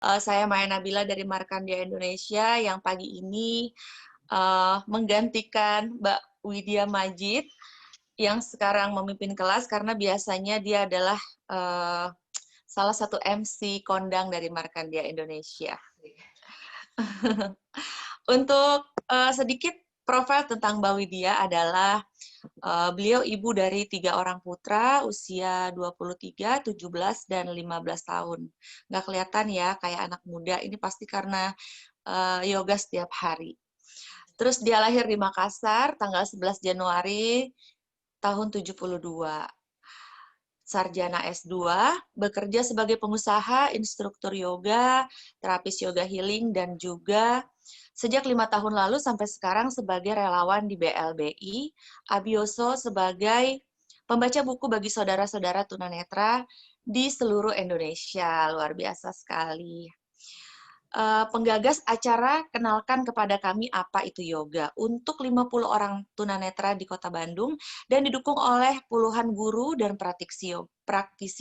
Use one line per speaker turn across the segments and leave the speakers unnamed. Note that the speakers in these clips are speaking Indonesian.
Saya Maya Nabila dari Markandia Indonesia yang pagi ini menggantikan Mbak Widya Majid yang sekarang memimpin kelas karena biasanya dia adalah salah satu MC kondang dari Markandia Indonesia. Untuk sedikit profil tentang Mbak Widya adalah beliau ibu dari 3 orang putra, usia 23, 17, dan 15 tahun. Nggak kelihatan ya, kayak anak muda, ini pasti karena yoga setiap hari. Terus dia lahir di Makassar, tanggal 11 Januari tahun 72. Sarjana S2, bekerja sebagai pengusaha, instruktur yoga, terapis yoga healing, dan juga sejak 5 tahun lalu sampai sekarang sebagai relawan di BLBI, Abioso sebagai pembaca buku bagi saudara-saudara tunanetra di seluruh Indonesia. Luar biasa sekali. Penggagas acara Kenalkan Kepada Kami Apa Itu Yoga untuk 50 orang tunanetra di Kota Bandung dan didukung oleh puluhan guru dan praktisi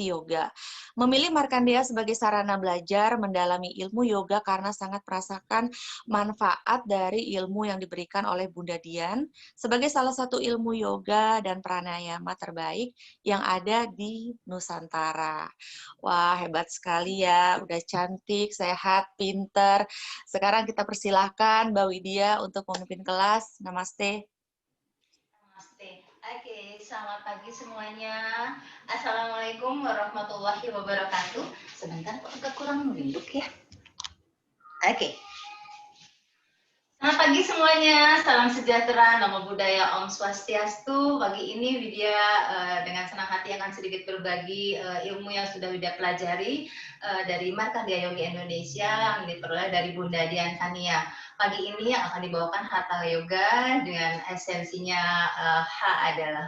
yoga. Memilih Markandia sebagai sarana belajar mendalami ilmu yoga karena sangat merasakan manfaat dari ilmu yang diberikan oleh Bunda Dian sebagai salah satu ilmu yoga dan pranayama terbaik yang ada di Nusantara. Wah, hebat sekali ya, udah cantik, sehat, pinter. Sekarang kita persilahkan Mbak Widya untuk memimpin kelas. Namaste.
Namaste. Oke, selamat pagi semuanya. Assalamualaikum warahmatullahi wabarakatuh. Sebentar kok agak kurang duduk ya. Oke. Selamat pagi semuanya, salam sejahtera, namo buddhaya, om swastiastu. Pagi ini Widya dengan senang hati akan sedikit berbagi ilmu yang sudah Widya pelajari dari Markandia Yoga Indonesia yang diperoleh dari Bunda Dian Tania. Pagi ini yang akan dibawakan Hatha Yoga dengan esensinya H adalah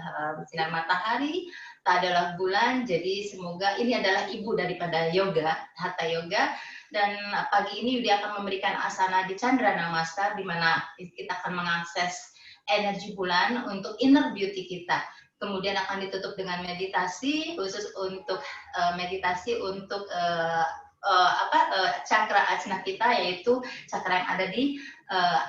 sinar matahari, T adalah bulan, jadi semoga ini adalah ibu daripada yoga, Hatha Yoga. Dan pagi ini Yudi akan memberikan asana di Chandra Namaskar, di mana kita akan mengakses energi bulan untuk inner beauty kita. Kemudian akan ditutup dengan meditasi, khusus untuk meditasi untuk cakra ajna kita, yaitu cakra yang ada di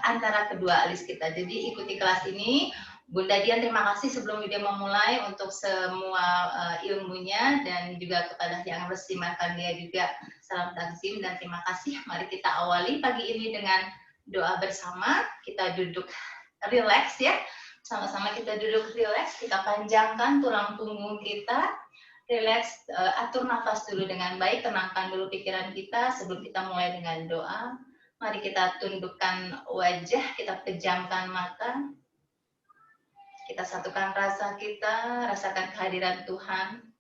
antara kedua alis kita. Jadi ikuti kelas ini. Bunda Dian, terima kasih sebelum Widya memulai untuk semua ilmunya, dan juga kepada yang Resi Markandia juga salam takzim dan terima kasih. Mari kita awali pagi ini dengan doa bersama. Kita duduk rileks ya, sama-sama kita duduk rileks, kita panjangkan tulang punggung kita, rileks, atur nafas dulu dengan baik, tenangkan dulu pikiran kita sebelum kita mulai dengan doa. Mari kita tundukkan wajah, kita pejamkan mata. Kita satukan rasa kita, rasakan kehadiran Tuhan.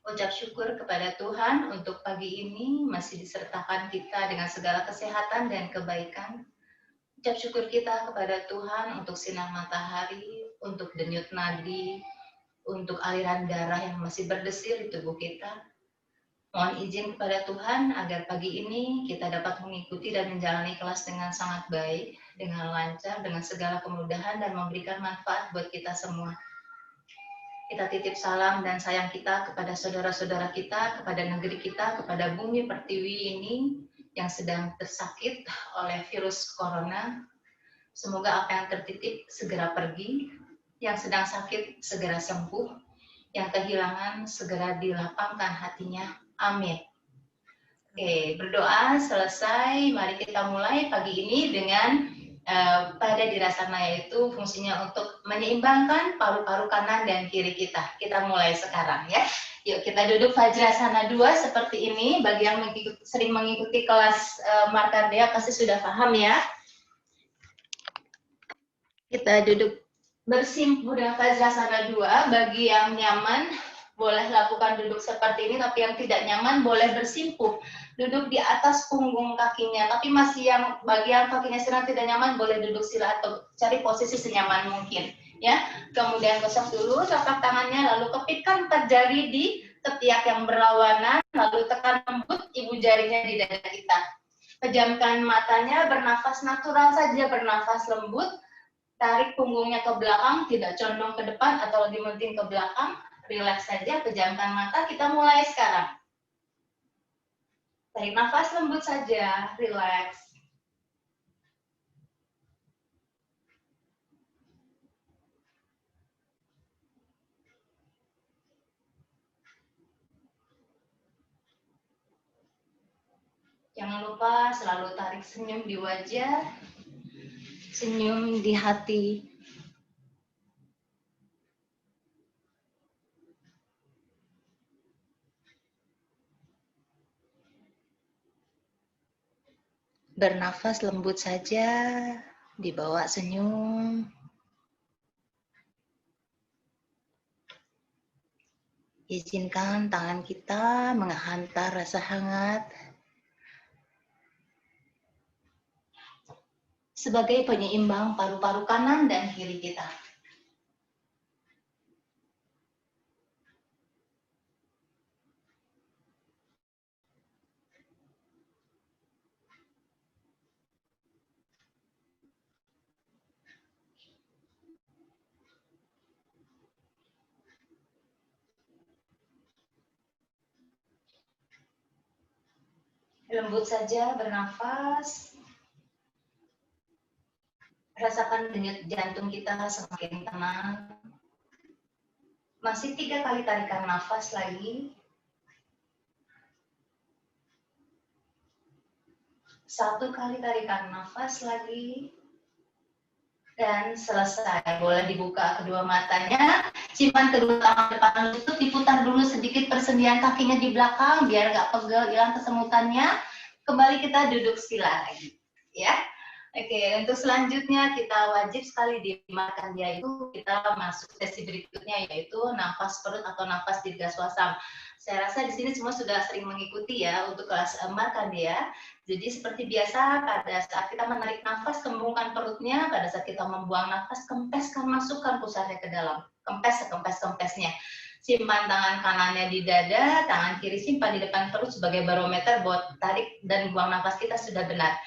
Ucap syukur kepada Tuhan untuk pagi ini masih disertakan kita dengan segala kesehatan dan kebaikan. Ucap syukur kita kepada Tuhan untuk sinar matahari, untuk denyut nadi, untuk aliran darah yang masih berdesir di tubuh kita. Mohon izin kepada Tuhan agar pagi ini kita dapat mengikuti dan menjalani kelas dengan sangat baik, dengan lancar, dengan segala kemudahan, dan memberikan manfaat buat kita semua. Kita titip salam dan sayang kita kepada saudara-saudara kita, kepada negeri kita, kepada bumi pertiwi ini yang sedang tersakit oleh virus corona. Semoga apa yang tertitip segera pergi, yang sedang sakit segera sembuh, yang kehilangan segera dilapangkan hatinya. Amin. Oke, berdoa selesai. Mari kita mulai pagi ini dengan pada dirasana, yaitu fungsinya untuk menyeimbangkan paru-paru kanan dan kiri kita. Kita mulai sekarang ya. Yuk kita duduk Vajrasana 2 seperti ini. Bagi yang sering mengikuti kelas Markandia pasti sudah paham ya. Kita duduk bersimpuh dengan Vajrasana 2. Bagi yang nyaman boleh lakukan duduk seperti ini, tapi yang tidak nyaman boleh bersimpuh duduk di atas punggung kakinya. Tapi masih yang bagi yang kakinya sedang tidak nyaman boleh duduk sila atau cari posisi senyaman mungkin ya. Kemudian gosok dulu telapak tangannya, lalu kepitkan 4 jari di ketiak yang berlawanan, lalu tekan lembut ibu jarinya di dada kita. Pejamkan matanya, bernafas natural saja, bernafas lembut. Tarik punggungnya ke belakang, tidak condong ke depan atau lebih penting ke belakang. Relax saja, pejamkan mata, kita mulai sekarang. Tarik nafas lembut saja, relax. Jangan lupa selalu tarik senyum di wajah, senyum di hati. Bernafas lembut saja, dibawa senyum. Izinkan tangan kita menghantar rasa hangat sebagai penyeimbang paru-paru kanan dan kiri kita. Lembut saja bernafas. Rasakan denyut jantung kita semakin tenang. Masih 3 kali tarikan nafas lagi. 1 kali tarikan nafas lagi. Dan selesai. Boleh dibuka kedua matanya. Simpan kedua tangan depan lutut. Diputar dulu sedikit persendian kakinya di belakang. Biar nggak pegel, hilang kesemutannya. Kembali kita duduk sila lagi. Ya. Oke, untuk selanjutnya kita wajib sekali dimakan, yaitu kita masuk sesi berikutnya, yaitu nafas perut atau nafas dirgaswasam. Saya rasa di sini semua sudah sering mengikuti ya untuk kelas makan ya. Jadi seperti biasa pada saat kita menarik nafas, kembungkan perutnya. Pada saat kita membuang nafas, kempeskan, masukkan pusarnya ke dalam. Kempes sekempes-kempesnya. Simpan tangan kanannya di dada, tangan kiri simpan di depan perut sebagai barometer buat tarik dan buang nafas kita sudah benar.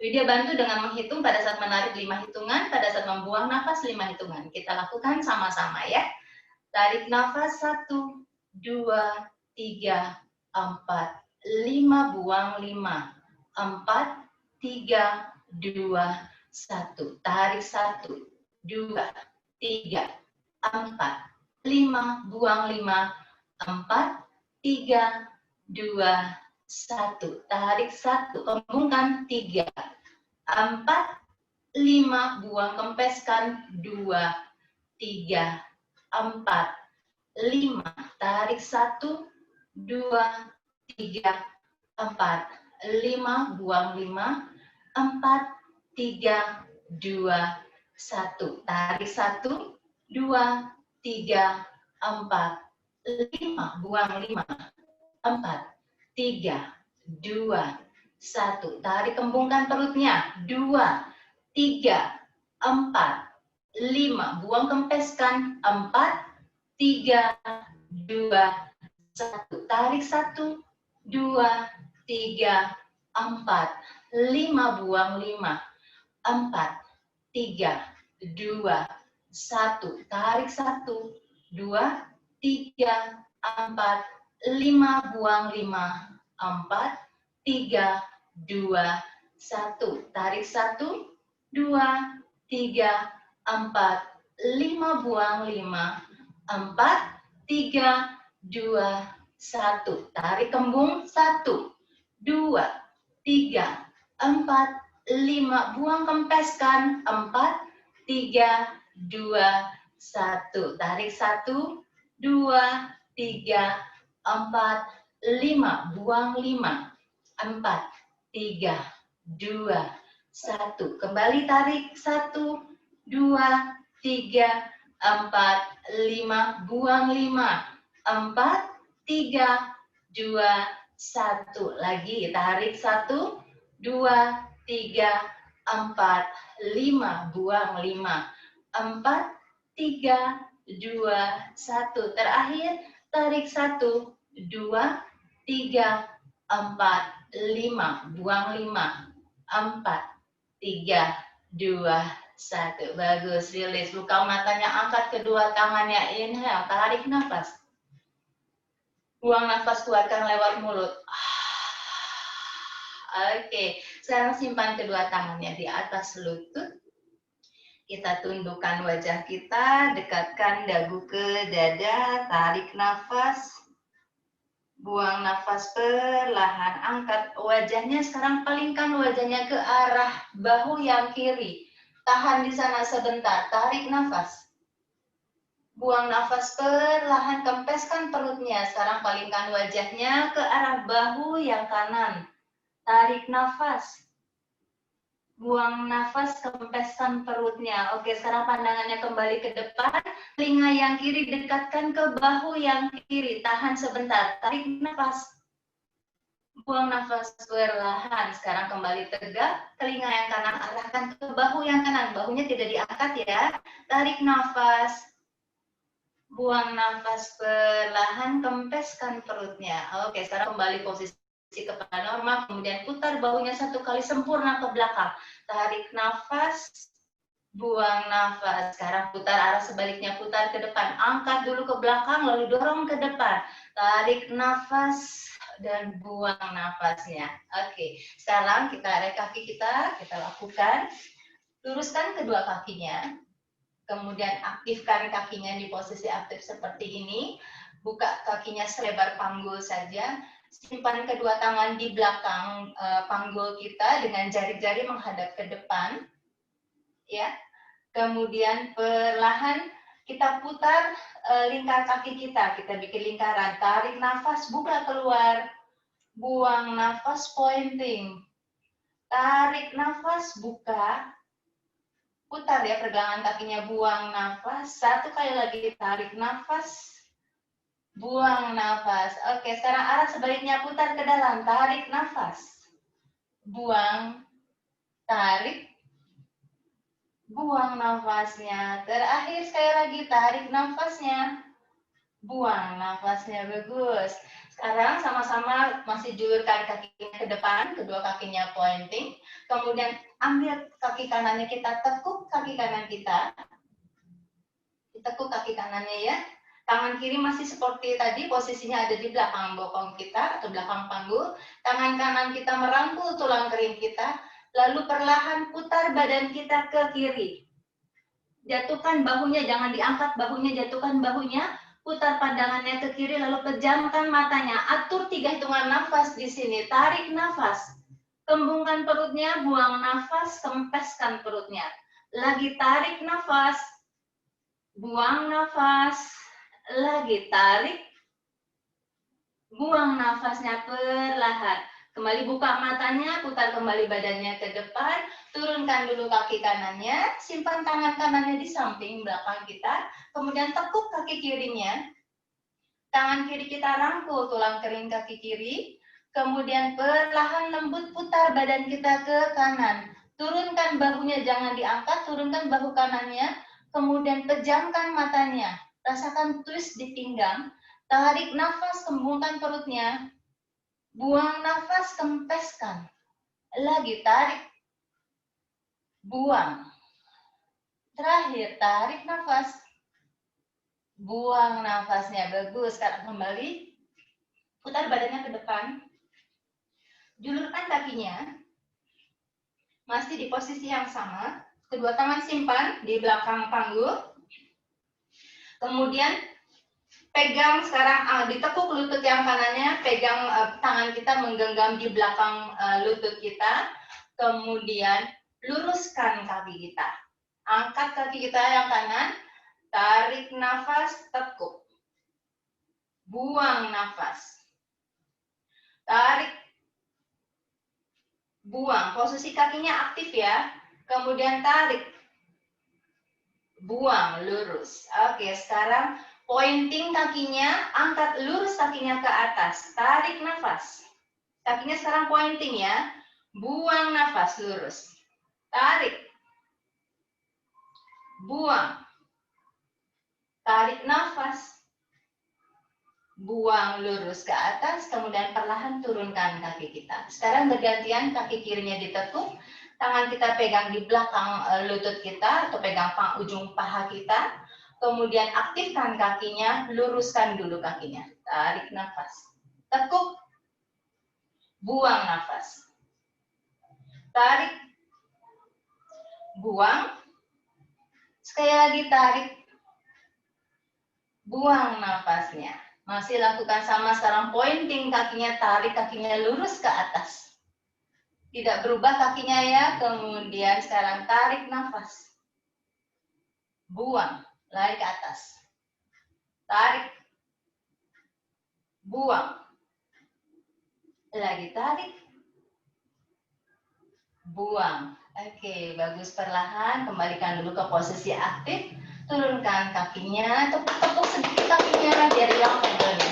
Widya bantu dengan menghitung pada saat menarik 5 hitungan, pada saat membuang nafas 5 hitungan. Kita lakukan sama-sama ya. Tarik nafas 1, 2, 3, 4, 5, buang 5, 4, 3, 2, 1. Tarik 1, 2, 3, 4, 5, buang 5, 4, 3, 2, 1. Tarik 1, kembungkan 3, 4, 5, buang kempeskan 2, 3, 4, 5. Tarik 1, 2, 3, 4, 5, buang 5, 4, 3, 2, 1. Tarik 1, 2, 3, 4, 5, buang 5, 4, 3, 2, 1. Tarik kembungkan perutnya. 2, 3, 4, 5. Buang kempeskan. 4, 3, 2, 1. Tarik 1, 2, 3, 4, 5. Buang 5, 4, 3, 2, 1. Tarik 1, 2, 3, 4, 5, buang 5, 4, 3, 2, 1. Tarik 1, 2, 3, 4, 5, buang 5, 4, 3, 2, 1. Tarik kembung 1, 2, 3, 4, 5. Buang kempeskan 4, 3, 2, 1. Tarik 1, 2, 3, 4, 5. Buang 5, 4, 3, 2, 1. Kembali tarik 1, 2, 3, 4, 5. Buang 5, 4, 3, 2, 1. Lagi tarik 1, 2, 3, 4, 5. Buang 5, 4, 3, 2, 1. Terakhir tarik 1, 2, 3, 4, 5. Buang 5, 4, 3, 2, 1. Bagus, rilis. Buka matanya, angkat kedua tangannya. Inhale, tarik nafas. Buang nafas, keluarkan lewat mulut. Oke, sekarang simpan kedua tangannya di atas lutut. Kita tundukkan wajah kita, dekatkan dagu ke dada, tarik nafas. Buang nafas perlahan, angkat wajahnya, sekarang palingkan wajahnya ke arah bahu yang kiri. Tahan di sana sebentar, tarik nafas. Buang nafas perlahan, kempeskan perutnya. Sekarang palingkan wajahnya ke arah bahu yang kanan. Tarik nafas. Buang nafas, kempeskan perutnya. Oke, sekarang pandangannya kembali ke depan. Telinga yang kiri dekatkan ke bahu yang kiri. Tahan sebentar, tarik nafas. Buang nafas perlahan. Sekarang kembali tegak. Telinga yang kanan arahkan ke bahu yang kanan. Bahunya tidak diangkat ya. Tarik nafas. Buang nafas perlahan, kempeskan perutnya. Oke, sekarang kembali posisi kepala normal, kemudian putar bahunya satu kali sempurna ke belakang. Tarik nafas, buang nafas. Sekarang putar arah sebaliknya, putar ke depan. Angkat dulu ke belakang, lalu dorong ke depan. Tarik nafas dan buang nafasnya. Oke, sekarang kita tarik kaki kita lakukan. Luruskan kedua kakinya. Kemudian aktifkan kakinya di posisi aktif seperti ini. Buka kakinya selebar panggul saja. Simpan kedua tangan di belakang panggul kita dengan jari-jari menghadap ke depan. Ya. Kemudian perlahan kita putar lingkar kaki kita. Kita bikin lingkaran. Tarik nafas, buka keluar. Buang nafas, pointing. Tarik nafas, buka. Putar ya pergelangan kakinya, buang nafas. Satu kali lagi, tarik nafas. Buang nafas. Oke, sekarang arah sebaliknya, putar ke dalam. Tarik nafas. Buang. Tarik. Buang nafasnya. Terakhir sekali lagi, tarik nafasnya. Buang nafasnya. Bagus. Sekarang sama-sama masih julurkan kakinya ke depan, kedua kakinya pointing. Kemudian ambil kaki kanannya, kita tekuk kaki kanan kita. Tekuk kaki kanannya ya. Tangan kiri masih seperti tadi, posisinya ada di belakang bokong kita atau belakang panggul. Tangan kanan kita merangkul tulang kering kita. Lalu perlahan putar badan kita ke kiri. Jatuhkan bahunya, jangan diangkat bahunya, jatuhkan bahunya. Putar pandangannya ke kiri, lalu pejamkan matanya. Atur 3 hitungan nafas di sini. Tarik nafas. Kembungkan perutnya, buang nafas, kempeskan perutnya. Lagi tarik nafas. Buang nafas. Lagi tarik. Buang nafasnya perlahan. Kembali buka matanya, putar kembali badannya ke depan, turunkan dulu kaki kanannya, simpan tangan kanannya di samping belakang kita, kemudian tekuk kaki kirinya, tangan kiri kita rangkul tulang kering kaki kiri, kemudian perlahan lembut putar badan kita ke kanan, turunkan bahunya, jangan diangkat, turunkan bahu kanannya, kemudian pejamkan matanya, rasakan twist di pinggang, tarik nafas, kembungkan perutnya. Buang nafas, kempeskan. Lagi tarik. Buang. Terakhir, tarik nafas. Buang nafasnya. Bagus. Sekarang kembali. Putar badannya ke depan. Julurkan kakinya. Masih di posisi yang sama. Kedua tangan simpan di belakang panggul. Kemudian pegang sekarang, ditekuk lutut yang kanannya, pegang tangan kita menggenggam di belakang lutut kita, kemudian luruskan kaki kita. Angkat kaki kita yang kanan, tarik nafas, tekuk. Buang nafas. Tarik. Buang. Posisi kakinya aktif ya. Kemudian tarik. Buang, lurus. Oke, sekarang pointing kakinya, angkat lurus kakinya ke atas. Tarik nafas. Kakinya sekarang pointing ya. Buang nafas, lurus. Tarik. Buang. Tarik nafas. Buang, lurus ke atas. Kemudian perlahan turunkan kaki kita. Sekarang bergantian kaki kirinya ditekuk. Tangan kita pegang di belakang lutut kita atau pegang ujung paha kita. Kemudian aktifkan kakinya, luruskan dulu kakinya. Tarik nafas. Tekuk. Buang nafas. tarik, buang, sekali lagi tarik, buang nafasnya. Masih lakukan sama, sekarang pointing kakinya, tarik kakinya lurus ke atas. Tidak berubah kakinya ya, kemudian sekarang tarik nafas. Buang, lari ke atas. Tarik, buang. Lagi tarik, buang. Oke, bagus, perlahan. Kembalikan dulu ke posisi aktif. Turunkan kakinya, tepuk-tepuk sedikit kakinya biar hilang pegelnya.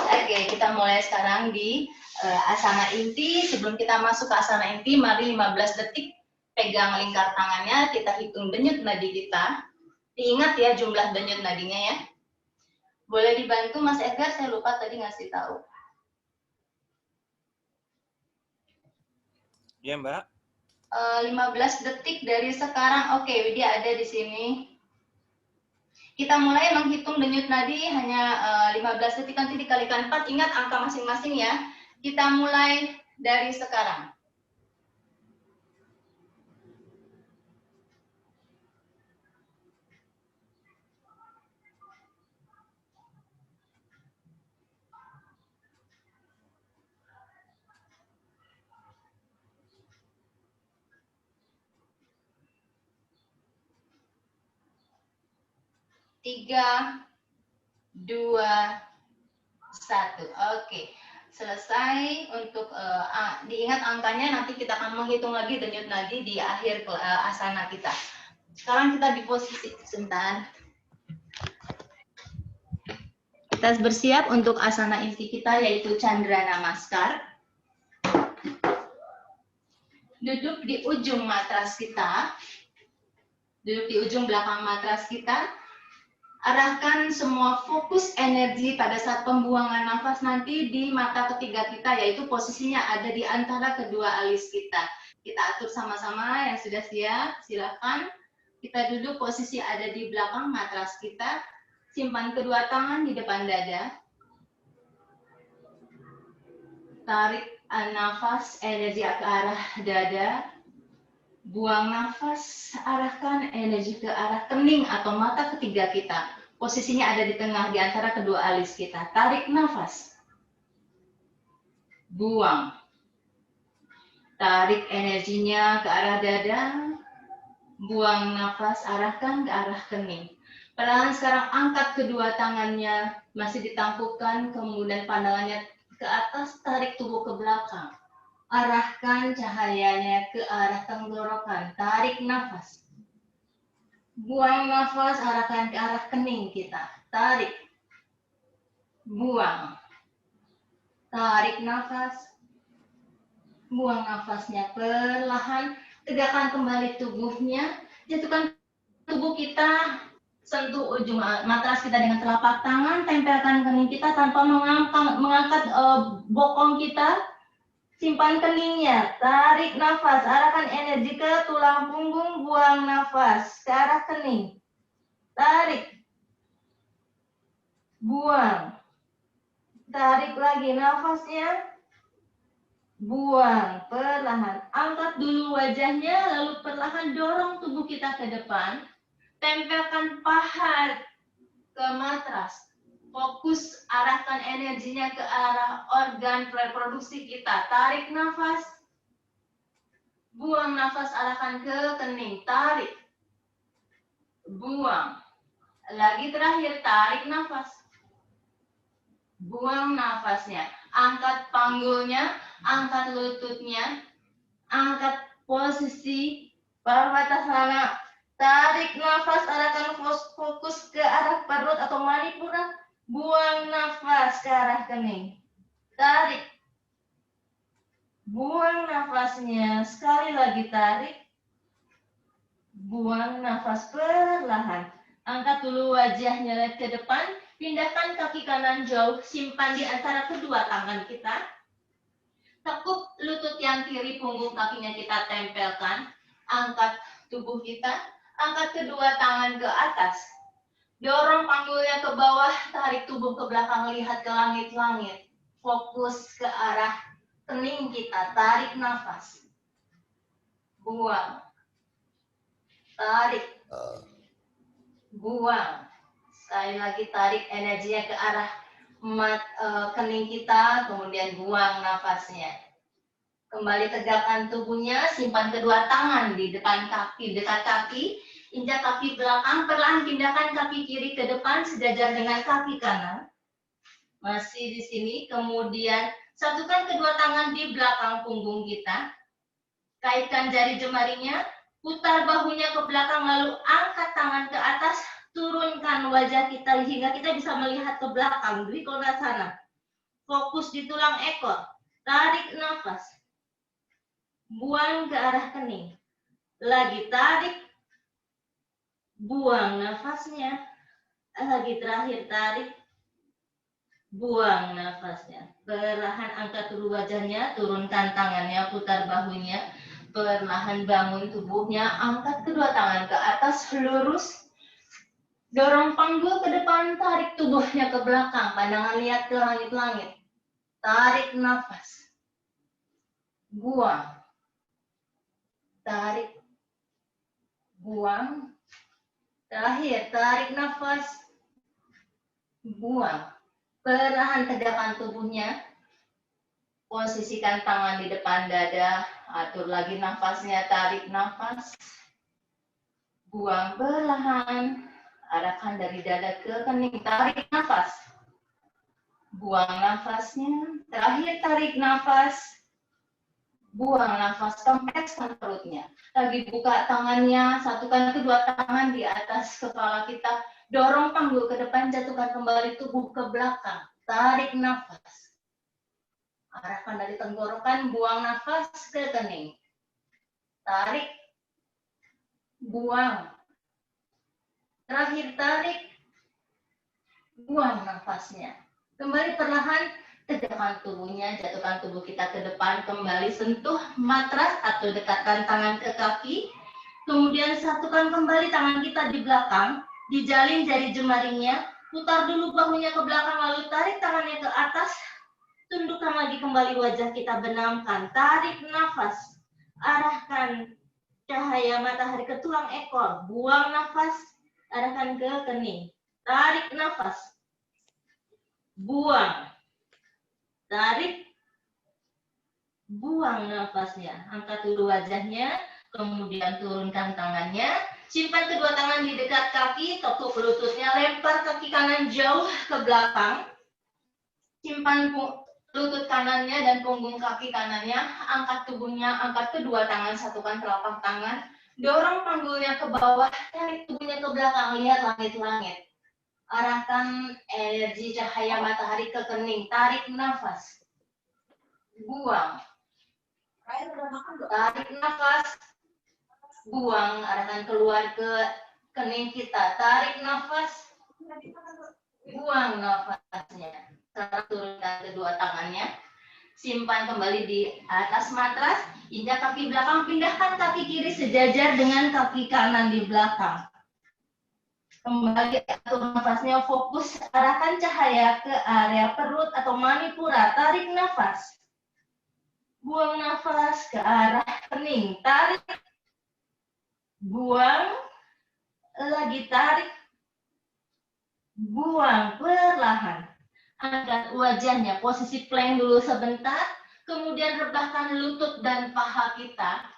Oke, kita mulai sekarang di asana inti. Sebelum kita masuk ke asana inti, mari 15 detik pegang lingkar tangannya, kita hitung denyut nadi kita. Diingat ya jumlah denyut nadinya ya. Boleh dibantu Mas Edgar, saya lupa tadi ngasih tahu.
Ya, Mbak.
15 detik dari sekarang. Oke, Widya ada di sini. Kita mulai menghitung denyut nadi hanya 15 detik, nanti dikalikan 4. Ingat angka masing-masing ya. Kita mulai dari sekarang. Tiga, 2, 1. Oke, selesai. Untuk diingat angkanya, nanti kita akan menghitung lagi denyut nadi di akhir asana kita. Sekarang kita di posisi sebentar. Kita bersiap untuk asana inti kita, yaitu Chandra Namaskar. Duduk di ujung matras kita. Duduk di ujung belakang matras kita. Arahkan semua fokus energi pada saat pembuangan nafas nanti di mata ketiga kita, yaitu posisinya ada di antara kedua alis kita. Kita atur sama-sama, yang sudah siap, silakan. Kita duduk posisi ada di belakang matras kita. Simpan kedua tangan di depan dada. Tarik nafas, energi ke arah dada. Buang nafas, arahkan energi ke arah kening atau mata ketiga kita. Posisinya ada di tengah di antara kedua alis kita. Tarik nafas. Buang. Tarik energinya ke arah dada. Buang nafas, arahkan ke arah kening. Perlahan sekarang angkat kedua tangannya, masih ditangkupkan, kemudian pandangannya ke atas, tarik tubuh ke belakang. Arahkan cahayanya ke arah tenggorokan, tarik nafas. Buang nafas, arahkan ke arah kening kita. Tarik. Buang. Tarik nafas. Buang nafasnya perlahan. Tegakkan kembali tubuhnya. Jatuhkan tubuh kita. Sentuh ujung matras kita dengan telapak tangan. Tempelkan kening kita tanpa mengangkat bokong kita. Simpan keningnya, tarik nafas, arahkan energi ke tulang punggung, buang nafas ke arah kening. Tarik. Buang. Tarik lagi nafasnya. Buang, perlahan. Angkat dulu wajahnya, lalu perlahan dorong tubuh kita ke depan. Tempelkan paha ke matras. Fokus, arahkan energinya ke arah organ reproduksi kita. Tarik nafas. Buang nafas, arahkan ke kening. Tarik. Buang. Lagi terakhir, tarik nafas. Buang nafasnya. Angkat panggulnya, angkat lututnya. Angkat posisi Parvatasana. Tarik nafas, arahkan fokus ke arah perut atau manipura. Buang nafas ke arah kening. Tarik. Buang nafasnya. Sekali lagi tarik. Buang nafas perlahan. Angkat dulu wajahnya ke depan. Pindahkan kaki kanan jauh. Simpan di antara kedua tangan kita. Tekuk lutut yang kiri, punggung kakinya kita tempelkan. Angkat tubuh kita. Angkat kedua tangan ke atas. Dorong panggulnya ke bawah, tarik tubuh ke belakang, lihat ke langit-langit. Fokus ke arah kening kita, tarik nafas. buang, tarik, buang. Sekali lagi tarik energinya ke arah kening kita, kemudian buang nafasnya. Kembali tegakkan tubuhnya, simpan kedua tangan di depan kaki, dekat kaki, injak kaki belakang, perlahan pindahkan kaki kiri ke depan sejajar dengan kaki kanan. Masih di sini, kemudian satukan kedua tangan di belakang punggung kita. Kaitkan jari jemarinya, putar bahunya ke belakang, lalu angkat tangan ke atas, turunkan wajah kita hingga kita bisa melihat ke belakang, di ke sana. Fokus di tulang ekor, tarik nafas. Buang ke arah kening. Lagi tarik, buang nafasnya. Lagi terakhir tarik, buang nafasnya. Perlahan angkat dulu wajahnya, turunkan tangannya, putar bahunya. Perlahan bangun tubuhnya, angkat kedua tangan ke atas, lurus. Dorong panggul ke depan, tarik tubuhnya ke belakang, pandangan lihat ke langit-langit. Tarik nafas. Buang. Tarik. Buang. Terakhir, tarik nafas. Buang. Perlahan tegakkan tubuhnya. Posisikan tangan di depan dada. Atur lagi nafasnya, tarik nafas. Buang perlahan. Arahkan dari dada ke kening. Tarik nafas. Buang nafasnya. Terakhir tarik nafas. Buang nafas. Kempeskan perutnya. Lagi buka tangannya. Satukan kedua tangan di atas kepala kita. Dorong panggul ke depan. Jatuhkan kembali tubuh ke belakang. Tarik nafas. Arahkan dari tenggorokan. Buang nafas ke kening. Tarik. Buang. Terakhir tarik. Buang nafasnya. Kembali perlahan, tegakkan tubuhnya, jatuhkan tubuh kita ke depan, kembali sentuh matras atau dekatkan tangan ke kaki, kemudian satukan kembali tangan kita di belakang, dijalin jari jemarinya, putar dulu bahunya ke belakang, lalu tarik tangannya ke atas, tundukkan lagi kembali wajah kita, benamkan, tarik nafas, arahkan cahaya matahari ke tulang ekor, buang nafas, arahkan ke kening, tarik nafas, buang, tarik, buang nafasnya. Angkat dulu wajahnya, kemudian turunkan tangannya. Simpan kedua tangan di dekat kaki, tekuk lututnya, lempar kaki kanan jauh ke belakang. Simpan lutut kanannya dan punggung kaki kanannya. Angkat tubuhnya, angkat kedua tangan, satukan telapak tangan. Dorong panggulnya ke bawah, tarik tubuhnya ke belakang, lihat langit-langit. Arahkan energi cahaya matahari ke kening. Tarik nafas. Buang. Tarik nafas. Buang. Arahkan keluar ke kening kita. Tarik nafas. Buang nafasnya. Sekarang turunkan kedua tangannya. Simpan kembali di atas matras. Injak kaki belakang. Pindahkan kaki kiri sejajar dengan kaki kanan di belakang. Kembali atur nafasnya, fokus arahkan cahaya ke area perut atau manipura. Tarik nafas. Buang nafas ke arah kening. Tarik. Buang. Lagi tarik. Buang perlahan. Angkat wajahnya, posisi plank dulu sebentar. Kemudian rebahkan lutut dan paha kita.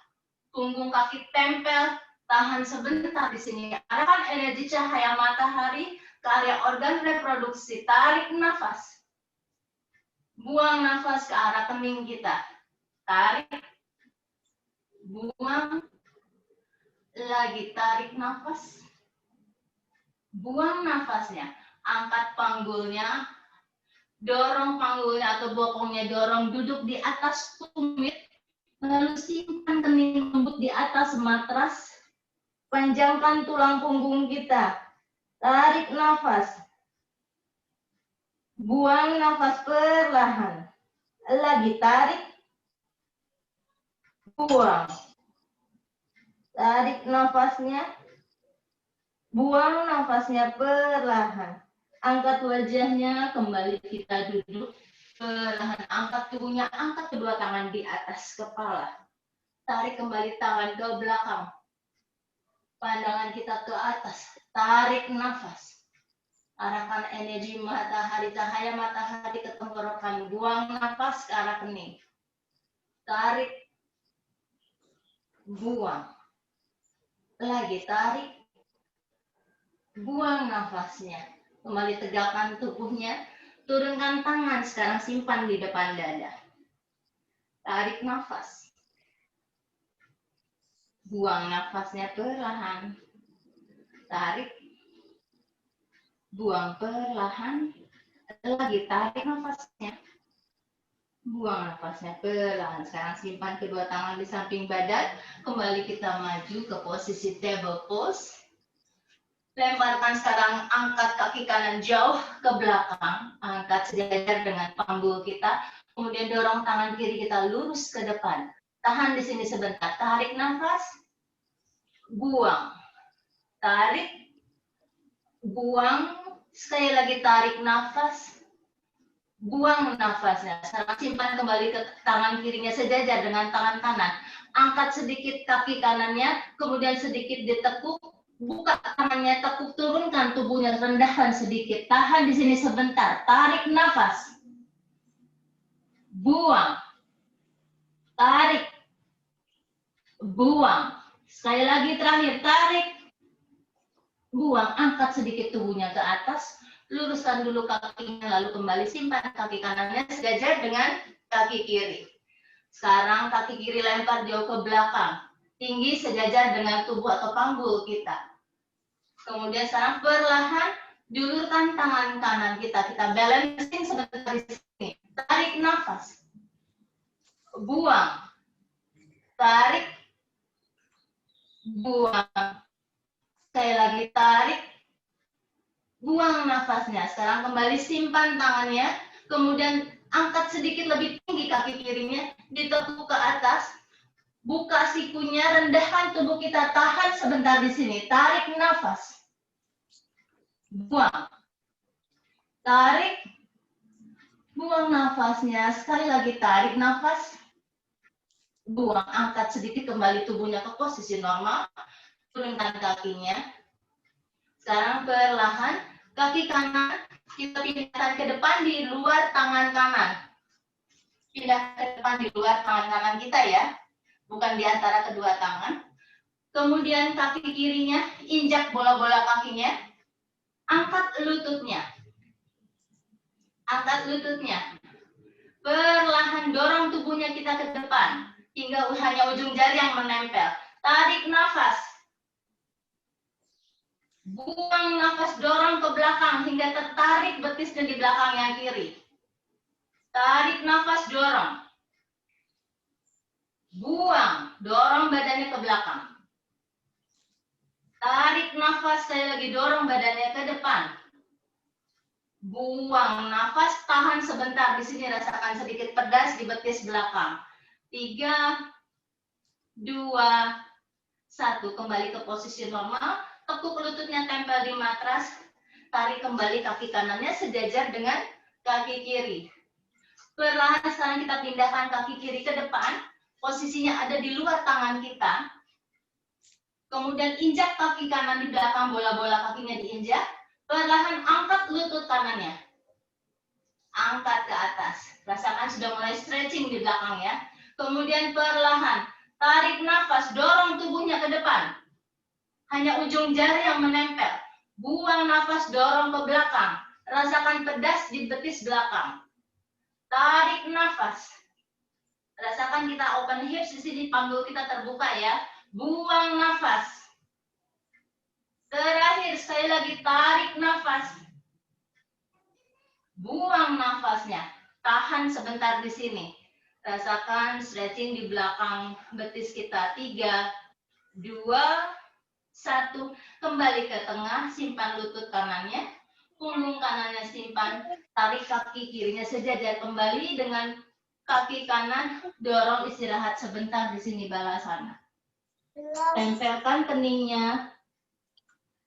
Punggung kaki tempel. Tahan sebentar di sini. Arahkan energi cahaya matahari ke area organ reproduksi. Tarik nafas. Buang nafas ke arah kening kita. Tarik. Buang. Lagi tarik nafas. Buang nafasnya. Angkat panggulnya. Dorong panggulnya atau bokongnya. Dorong duduk di atas tumit. Lalu simpan kening lembut di atas matras. Panjangkan tulang punggung kita. Tarik nafas. Buang nafas perlahan. Lagi tarik. Buang. Tarik nafasnya. Buang nafasnya perlahan. Angkat wajahnya, kembali kita duduk. Perlahan angkat tubuhnya, angkat kedua tangan di atas kepala. Tarik kembali tangan ke belakang. Pandangan kita ke atas. Tarik nafas. Arahkan energi matahari, cahaya matahari ke tenggorokan. Buang nafas ke arah kening. Tarik. Buang. Lagi tarik. Buang nafasnya. Kembali tegakkan tubuhnya. Turunkan tangan, sekarang simpan di depan dada. Tarik nafas. Buang nafasnya perlahan. Tarik. Buang perlahan. Lagi tarik nafasnya. Buang nafasnya perlahan. Sekarang simpan kedua tangan di samping badan. Kembali kita maju ke posisi table pose. Lemparkan sekarang, angkat kaki kanan jauh ke belakang. Angkat sejajar dengan panggul kita. Kemudian dorong tangan kiri kita lurus ke depan. Tahan di sini sebentar. Tarik nafas. Buang. Tarik. Buang. Sekali lagi tarik nafas. Buang nafasnya. Sekarang simpan kembali ke tangan kirinya sejajar dengan tangan kanan. Angkat sedikit kaki kanannya. Kemudian sedikit ditekuk. Buka tangannya, tekuk, turunkan tubuhnya, rendahkan sedikit. Tahan di sini sebentar. Tarik nafas. Buang. Tarik. Buang. Sekali lagi terakhir, tarik. Buang. Angkat sedikit tubuhnya ke atas. Luruskan dulu kakinya, lalu kembali simpan kaki kanannya sejajar dengan kaki kiri. Sekarang kaki kiri lempar jauh ke belakang. Tinggi sejajar dengan tubuh atau panggul kita. Kemudian sekarang perlahan julurkan tangan kanan kita. Kita balancing sebentar di sini. Tarik nafas. Buang. Tarik. Buang. Sekali lagi tarik. Buang nafasnya. Sekarang kembali simpan tangannya. Kemudian angkat sedikit lebih tinggi kaki kirinya. Ditekuk ke atas. Buka sikunya, rendahkan tubuh kita, tahan sebentar di sini. Tarik nafas. Buang. Tarik. Buang nafasnya. Sekali lagi tarik nafas. Buang. Angkat sedikit kembali tubuhnya ke posisi normal. Turunkan kakinya. Sekarang perlahan kaki kanan kita pindahkan ke depan di luar tangan kanan. Pindah ke depan di luar tangan kanan kita ya. Bukan di antara kedua tangan. Kemudian kaki kirinya, injak bola-bola kakinya. Angkat lututnya. Angkat lututnya. Perlahan dorong tubuhnya kita ke depan. Hingga hanya ujung jari yang menempel. Tarik nafas. Buang nafas, dorong ke belakang hingga tertarik betisnya di belakang yang kiri. Tarik nafas, dorong. Buang, dorong badannya ke belakang. Tarik nafas, sekali lagi dorong badannya ke depan. Buang nafas, tahan sebentar di sini, rasakan sedikit pedas di betis belakang. 3, 2, 1, kembali ke posisi normal. Tekuk lututnya tempel di matras. Tarik kembali kaki kanannya sejajar dengan kaki kiri. Perlahan sekarang kita pindahkan kaki kiri ke depan. Posisinya ada di luar tangan kita. Kemudian injak kaki kanan di belakang, bola-bola kakinya diinjak. Perlahan angkat lutut kanannya. Angkat ke atas. Rasakan sudah mulai stretching di belakang ya. Kemudian perlahan tarik nafas, dorong tubuhnya ke depan. Hanya ujung jari yang menempel. Buang nafas, dorong ke belakang. Rasakan pedas di betis belakang. Tarik nafas. Rasakan kita open hips di sini, panggul kita terbuka ya. Buang nafas. Terakhir, sekali lagi tarik nafas. Buang nafasnya. Tahan sebentar di sini. Rasakan stretching di belakang betis kita. 3, 2, 1. Kembali ke tengah, simpan lutut kanannya. Punggung kanannya simpan. Tarik kaki kirinya sejajar kembali dengan kaki kanan, dorong istirahat sebentar di sini balasana. Tempelkan keningnya.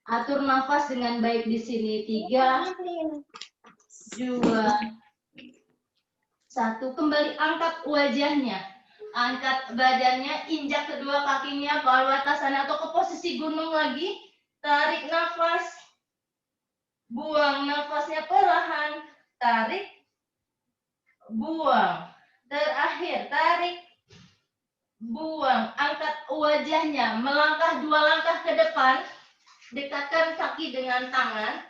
Atur nafas dengan baik di sini. 3, 2, 1. Kembali angkat wajahnya. Angkat badannya, injak kedua kakinya ke atas sana atau ke posisi gunung lagi. Tarik nafas. Buang nafasnya perlahan. Tarik. Buang. Terakhir, tarik. Buang. Angkat wajahnya, melangkah 2 langkah ke depan. Dekatkan kaki dengan tangan.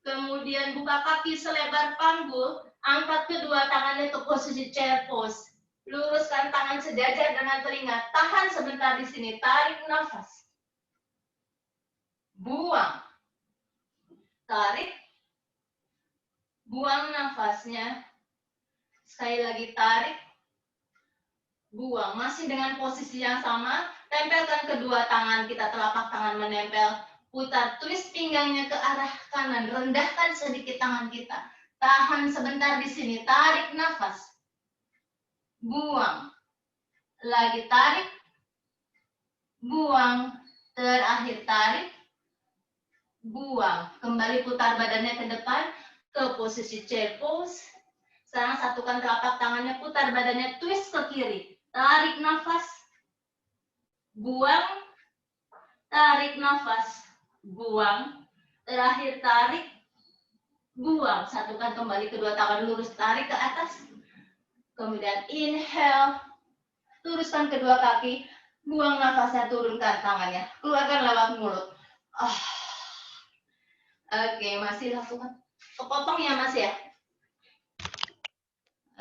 Kemudian buka kaki selebar panggul. Angkat kedua tangannya ke posisi chair pose. Luruskan tangan sejajar dengan telinga. Tahan sebentar di sini. Tarik nafas. Buang. Tarik. Buang nafasnya. Sekali lagi tarik. Buang. Masih dengan posisi yang sama. Tempelkan kedua tangan kita. Telapak tangan menempel. Putar. Twist pinggangnya ke arah kanan. Rendahkan sedikit tangan kita. Tahan sebentar di sini. Tarik nafas. Buang. Lagi tarik. Buang. Terakhir tarik. Buang. Kembali putar badannya ke depan. Ke posisi chair pose. Sekarang satukan telapak tangannya. Putar badannya. Twist ke kiri. Tarik nafas. Buang. Tarik nafas. Buang. Terakhir tarik. Buang. Satukan kembali kedua tangan lurus. Tarik ke atas. Kemudian inhale. Luruskan kedua kaki. Buang nafasnya, turunkan tangannya. Keluarkan lewat mulut. Oke, masih lakukan. Kepotong ya Mas ya?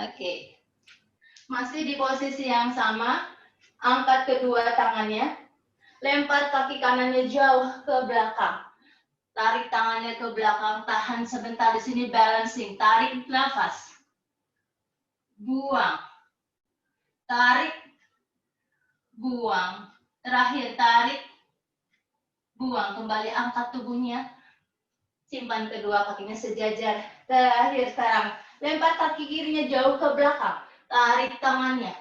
Oke. Masih di posisi yang sama. Angkat kedua tangannya. Lempar kaki kanannya jauh ke belakang. Tarik tangannya ke belakang. Tahan sebentar di sini balancing. Tarik nafas. Buang. Tarik. Buang. Terakhir tarik. Buang. Kembali angkat tubuhnya. Simpan kedua kakinya sejajar. Terakhir sekarang. Lempar kaki kirinya jauh ke belakang. Tarik tangannya.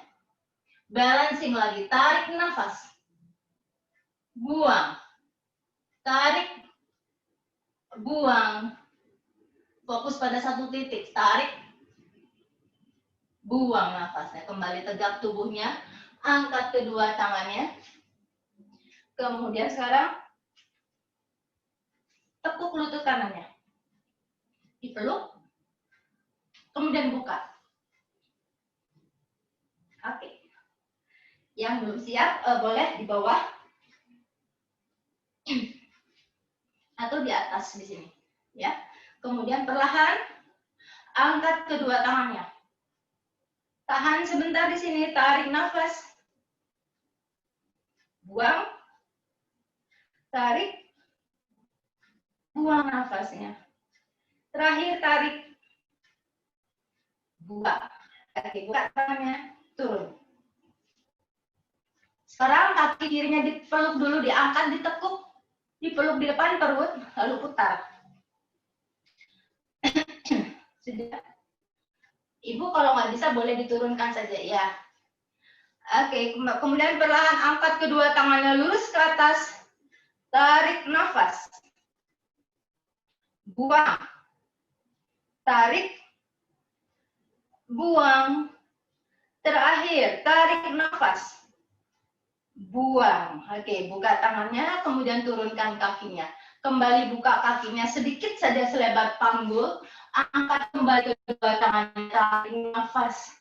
Balancing lagi. Tarik nafas. Buang. Tarik. Buang. Fokus pada satu titik. Tarik. Buang nafasnya. Kembali tegak tubuhnya. Angkat kedua tangannya. Kemudian sekarang tekuk lutut kanannya. Dipeluk. Kemudian buka. Oke. Yang belum siap boleh di bawah atau di atas di sini, ya. Kemudian perlahan angkat kedua tangannya. Tahan sebentar di sini, tarik nafas. Buang. Tarik. Buang nafasnya. Terakhir tarik. Buka. Oke, buka tangannya, turun. Sekarang kaki kirinya dipeluk dulu, diangkat, ditekuk, dipeluk di depan perut, lalu putar. Sudah. Ibu kalau nggak bisa boleh diturunkan saja ya. Oke, kemudian perlahan angkat kedua tangannya lurus ke atas. Tarik nafas. Buang. Tarik. Buang. Terakhir, tarik nafas. Buang. Oke, buka tangannya, kemudian turunkan kakinya. Kembali buka kakinya sedikit saja selebar panggul. Angkat kembali kedua tangannya, tarik nafas.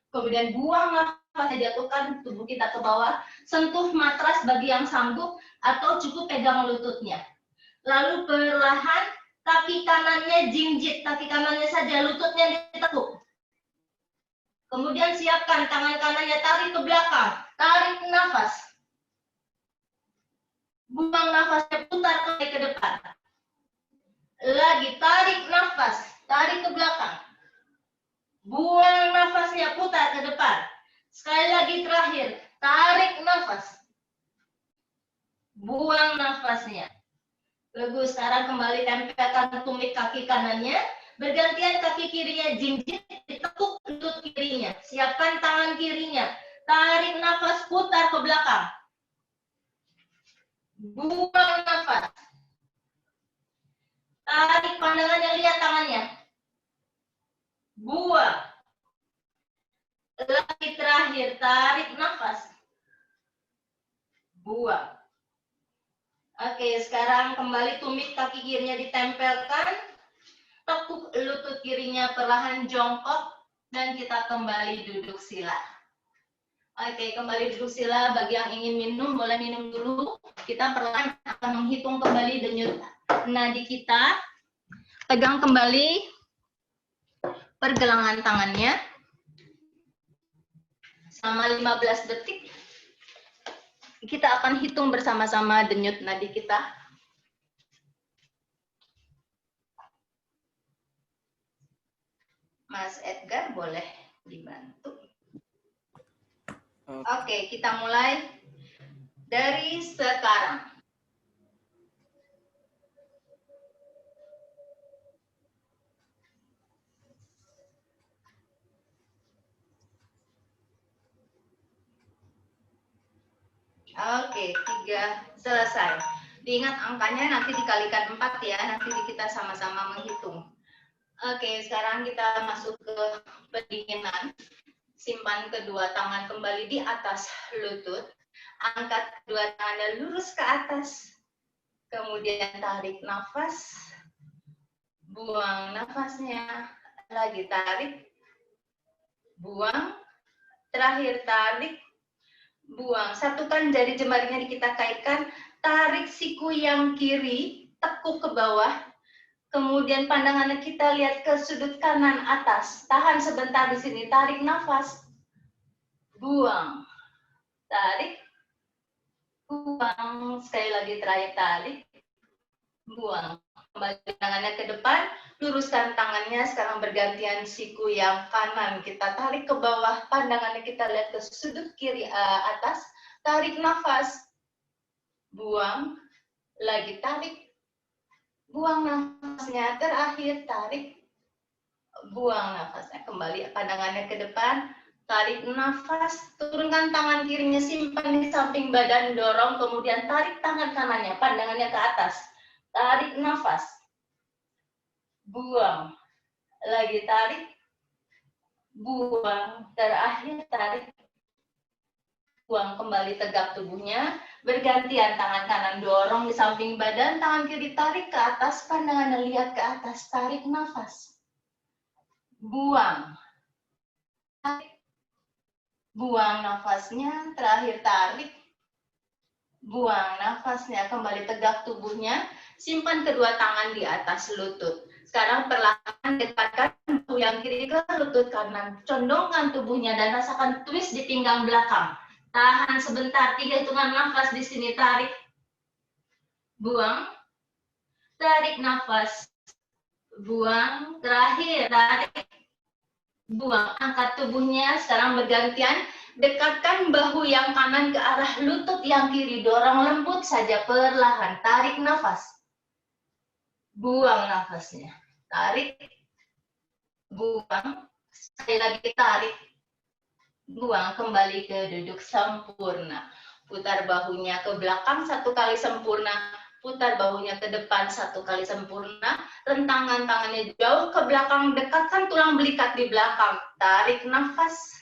Kemudian buang nafas, jatuhkan tubuh kita ke bawah. Sentuh matras bagi yang sanggup atau cukup pegang lututnya. Lalu perlahan kaki kanannya jinjit, kaki kanannya saja, lututnya ditekuk. Kemudian siapkan tangan kanannya, tarik ke belakang, tarik nafas. Buang nafasnya, putar ke depan. Lagi tarik nafas, tarik ke belakang. Buang nafasnya, putar ke depan. Sekali lagi terakhir, tarik nafas. Buang nafasnya. Bagus, sekarang kembali tempelkan tumit kaki kanannya. Bergantian kaki kirinya jinjit, ditekuk lutut kirinya. Siapkan tangan kirinya. Tarik nafas, putar ke belakang. Buang nafas. Tarik pandangannya, lihat tangannya. Buang. Lagi terakhir, tarik nafas. Buang. Oke, sekarang kembali tumit kaki kirinya ditempelkan. Tekuk lutut kirinya perlahan jongkok. Dan kita kembali duduk sila. Oke, kembali duduk sila. Bagi yang ingin minum, boleh minum dulu. Kita perlahan akan menghitung kembali denyut nadi kita. Pegang kembali pergelangan tangannya. Selama 15 detik, kita akan hitung bersama-sama denyut nadi kita. Mas Edgar boleh dibantu. Oke, kita mulai dari sekarang. Oke, 3 selesai. Diingat angkanya nanti dikalikan 4 ya, nanti kita sama-sama menghitung. Oke, sekarang kita masuk ke pendinginan. Simpan kedua tangan kembali di atas lutut. Angkat kedua tangannya lurus ke atas. Kemudian tarik nafas. Buang nafasnya. Lagi tarik. Buang. Terakhir tarik. Buang. Satukan jari jemarinya kita kaitkan. Tarik siku yang kiri. Tekuk ke bawah. Kemudian pandangannya kita lihat ke sudut kanan atas. Tahan sebentar di sini. Tarik nafas. Buang. Tarik. Buang. Sekali lagi terakhir tarik. Buang. Kembali tangannya ke depan. Luruskan tangannya. Sekarang bergantian siku yang kanan. Kita tarik ke bawah. Pandangannya kita lihat ke sudut kiri atas. Tarik nafas. Buang. Lagi tarik. Buang nafasnya. Terakhir tarik. Buang nafasnya. Kembali pandangannya ke depan. Tarik nafas. Turunkan tangan kirinya. Simpan di samping badan. Dorong. Kemudian tarik tangan kanannya. Pandangannya ke atas. Tarik nafas. Buang. Lagi tarik. Buang. Terakhir tarik. Buang. Kembali tegak tubuhnya. Bergantian tangan kanan dorong di samping badan. Tangan kiri tarik ke atas. Pandangannya lihat ke atas. Tarik nafas. Buang. Tarik. Buang nafasnya. Terakhir tarik. Buang nafasnya. Kembali tegak tubuhnya. Simpan kedua tangan di atas lutut. Sekarang perlahan dekatkan bahu yang kiri ke lutut kanan. Condongkan tubuhnya dan rasakan twist di pinggang belakang. Tahan sebentar, 3 hitungan nafas di sini. Tarik. Buang. Tarik nafas. Buang. Terakhir, tarik. Buang. Angkat tubuhnya, sekarang bergantian. Dekatkan bahu yang kanan ke arah lutut yang kiri. Dorong lembut saja, perlahan. Tarik nafas. Buang nafasnya. Tarik. Buang. Sekali lagi tarik. Buang. Kembali ke duduk sempurna. Putar bahunya ke belakang 1 kali sempurna. Putar bahunya ke depan 1 kali sempurna. Rentangan tangannya jauh ke belakang. Dekatkan tulang belikat di belakang. Tarik nafas.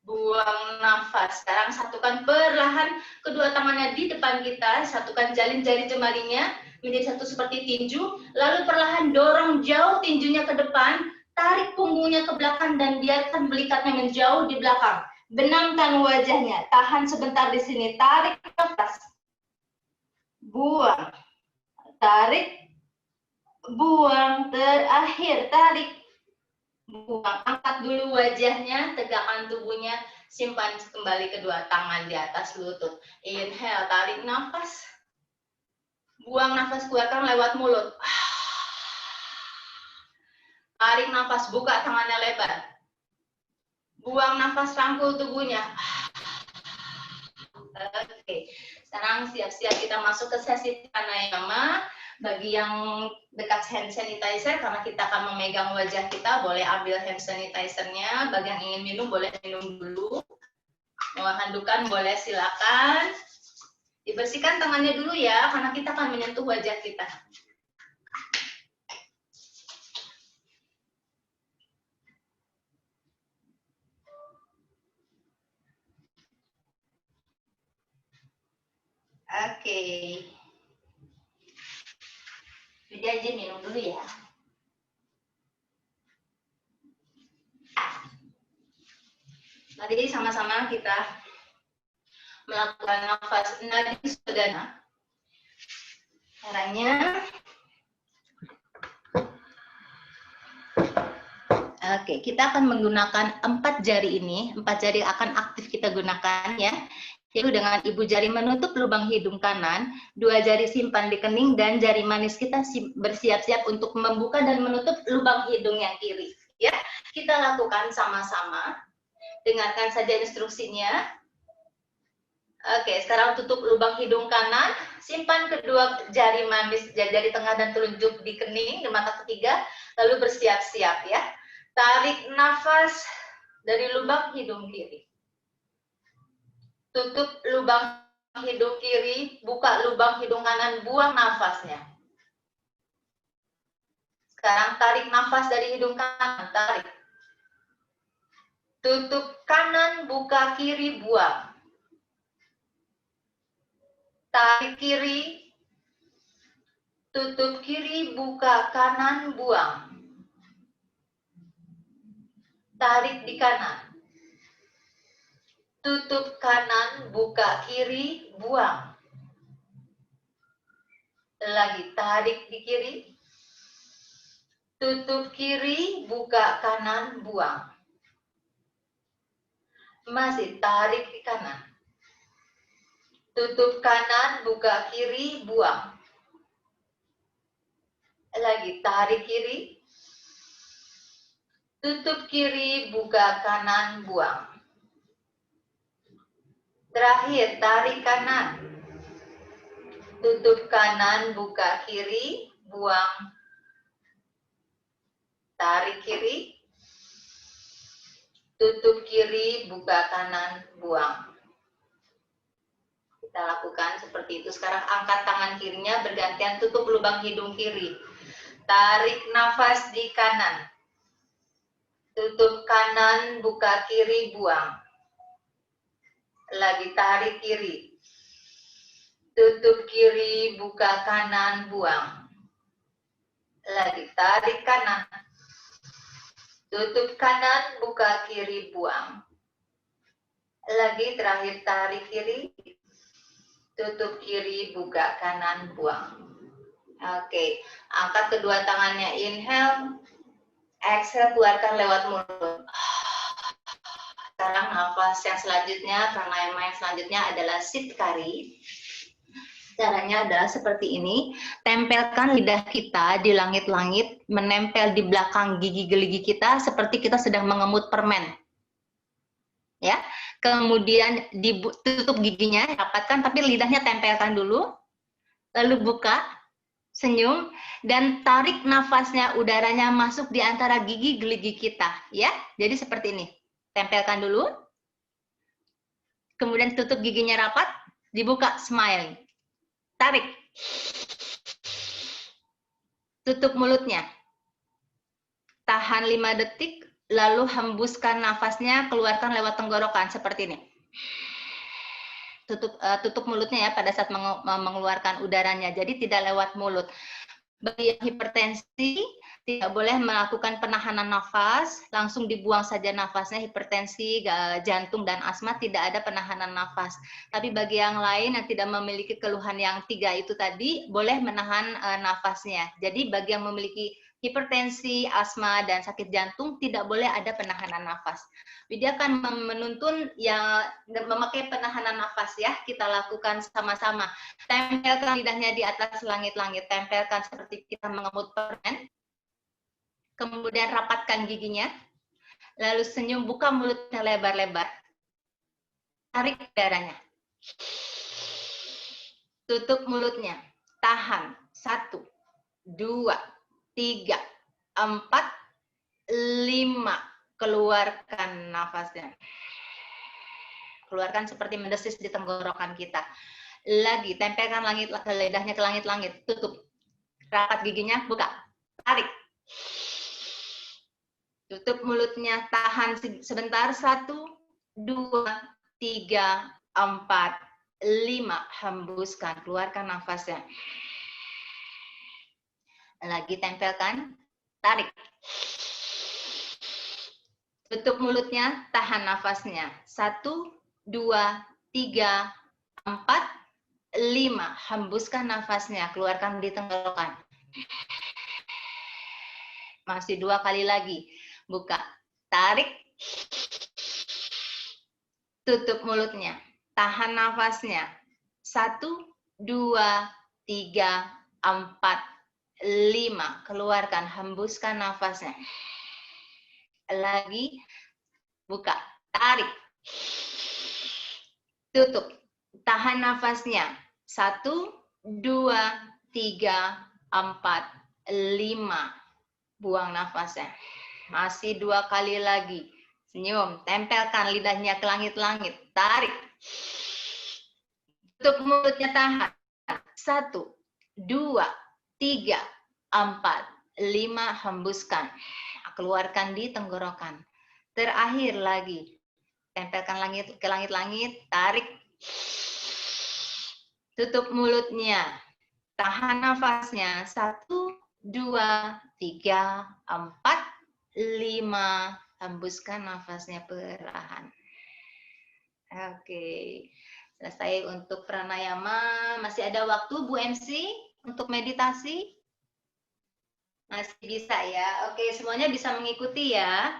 Buang nafas. Sekarang satukan perlahan kedua tangannya di depan kita. Satukan jalin jari jemarinya menjadi satu seperti tinju. Lalu perlahan dorong jauh tinjunya ke depan. Tarik punggungnya ke belakang dan biarkan belikatnya menjauh di belakang. Benamkan wajahnya. Tahan sebentar di sini. Tarik nafas. Buang. Tarik. Buang. Terakhir. Tarik. Buang. Angkat dulu wajahnya, tegakkan tubuhnya, simpan kembali kedua tangan di atas lutut. Inhale, tarik nafas. Buang nafas, keluarkan lewat mulut. Tarik nafas, buka tangannya lebar. Buang nafas, rangkul tubuhnya. Oke, sekarang siap-siap kita masuk ke sesi pranayama. Bagi yang dekat hand sanitizer, karena kita akan memegang wajah kita, boleh ambil hand sanitizer-nya. Bagi yang ingin minum, boleh minum dulu. Mau handukan, boleh silakan. Dibersihkan tangannya dulu ya, karena kita akan menyentuh wajah kita. Oke. Jadi aja minum dulu ya. Mari sama-sama kita melakukan nafas nadi sederhana. Caranya, oke, kita akan menggunakan 4 jari ini. 4 jari akan aktif kita gunakan ya. Yaitu dengan ibu jari menutup lubang hidung kanan, 2 jari simpan di kening, dan jari manis kita bersiap-siap untuk membuka dan menutup lubang hidung yang kiri. Ya, kita lakukan sama-sama. Dengarkan saja instruksinya. Oke, sekarang tutup lubang hidung kanan, simpan kedua jari manis, jari tengah dan telunjuk di kening, di mata ketiga, lalu bersiap-siap ya. Tarik nafas dari lubang hidung kiri. Tutup lubang hidung kiri, buka lubang hidung kanan, buang nafasnya. Sekarang tarik nafas dari hidung kanan, tarik. Tutup kanan, buka kiri, buang. Tarik kiri, tutup kiri, buka kanan, buang. Tarik di kanan. Tutup kanan, buka kiri, buang. Lagi tarik di kiri. Tutup kiri, buka kanan, buang. Masih tarik di kanan. Tutup kanan, buka kiri, buang. Lagi tarik kiri. Tutup kiri, buka kanan, buang. Terakhir, tarik kanan. Tutup kanan, buka kiri, buang. Tarik kiri. Tutup kiri, buka kanan, buang. Kita lakukan seperti itu. Sekarang angkat tangan kirinya, bergantian tutup lubang hidung kiri. Tarik nafas di kanan. Tutup kanan, buka kiri, buang. Lagi tarik kiri. Tutup kiri, buka kanan, buang. Lagi tarik kanan. Tutup kanan, buka kiri, buang. Lagi terakhir tarik kiri. Tutup kiri, buka kanan, buang. Oke, angkat kedua tangannya, inhale. Exhale, keluarkan lewat mulut. Sekarang nafas yang selanjutnya, pranayama yang selanjutnya adalah Sitkari. Caranya adalah seperti ini. Tempelkan lidah kita di langit-langit, menempel di belakang gigi geligi kita seperti kita sedang mengemut permen. Ya. Kemudian ditutup giginya, rapatkan, tapi lidahnya tempelkan dulu. Lalu buka, senyum, dan tarik nafasnya, udaranya masuk di antara gigi geligi kita. Ya. Jadi seperti ini. Tempelkan dulu, kemudian tutup giginya rapat, dibuka, smile. Tarik. Tutup mulutnya. Tahan 5 detik, lalu hembuskan nafasnya, keluarkan lewat tenggorokan, seperti ini. Tutup mulutnya ya pada saat mengeluarkan udaranya, jadi tidak lewat mulut. Bagi yang hipertensi, tidak boleh melakukan penahanan nafas, langsung dibuang saja nafasnya. Hipertensi, jantung, dan asma tidak ada penahanan nafas. Tapi bagi yang lain yang tidak memiliki keluhan yang 3 itu tadi, boleh menahan nafasnya. Jadi bagi yang memiliki hipertensi, asma, dan sakit jantung, tidak boleh ada penahanan nafas. Widya akan menuntun yang memakai penahanan nafas ya, kita lakukan sama-sama. Tempelkan lidahnya di atas langit-langit, tempelkan seperti kita mengemut permen. Kemudian rapatkan giginya, lalu senyum, buka mulutnya lebar-lebar. Tarik udaranya. Tutup mulutnya, tahan. 1, 2, 3, 4, 5. Keluarkan nafasnya. Keluarkan seperti mendesis di tenggorokan kita. Lagi, tempelkan lidahnya ke langit-langit. Tutup. Rapat giginya, buka. Tarik. Tutup mulutnya, tahan sebentar. 1, 2, 3, 4, hembuskan, keluarkan nafasnya. Lagi tempelkan, tarik. Tutup mulutnya, tahan nafasnya. 1, 2, 3, 4, 5. Hembuskan nafasnya, keluarkan di tenggorokan. Masih 2 kali lagi. Buka, tarik. Tutup mulutnya, tahan nafasnya. 1, 2, 3, 4, 5. Keluarkan, hembuskan nafasnya. Lagi, buka, tarik. Tutup, tahan nafasnya. 1, 2, 3, 4, 5. Buang nafasnya. Masih 2 kali lagi. Senyum, tempelkan lidahnya ke langit-langit. Tarik. Tutup mulutnya, tahan. 1, 2, 3, 4, 5. Hembuskan. Keluarkan di tenggorokan. Terakhir lagi. Tempelkan langit ke langit-langit. Tarik. Tutup mulutnya. Tahan nafasnya. 1, 2, 3, 4, 5. Hembuskan nafasnya perlahan. Oke. Selesai untuk pranayama. Masih ada waktu Bu MC untuk meditasi? Masih bisa ya. Oke, semuanya bisa mengikuti ya.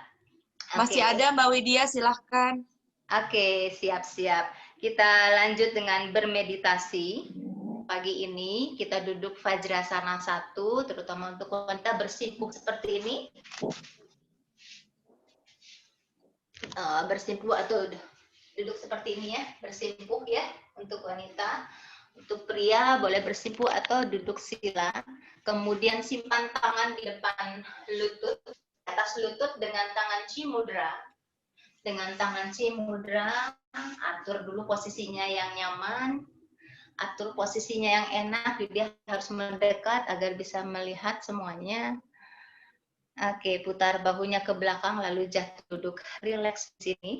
Masih ada Mbak Widya, silahkan.
Oke, siap-siap. Kita lanjut dengan bermeditasi. Pagi ini kita duduk Vajrasana 1, terutama untuk wanita bersimpuh seperti ini. Bersimpuh atau duduk seperti ini ya, bersimpuh ya untuk wanita. Untuk pria boleh bersimpuh atau duduk sila. Kemudian simpan tangan di depan lutut, atas lutut dengan tangan Cimudra. Dengan tangan Cimudra, atur dulu posisinya yang nyaman. Atur posisinya yang enak, dia harus mendekat agar bisa melihat semuanya. Oke, putar bahunya ke belakang lalu jatuh duduk, rileks di sini.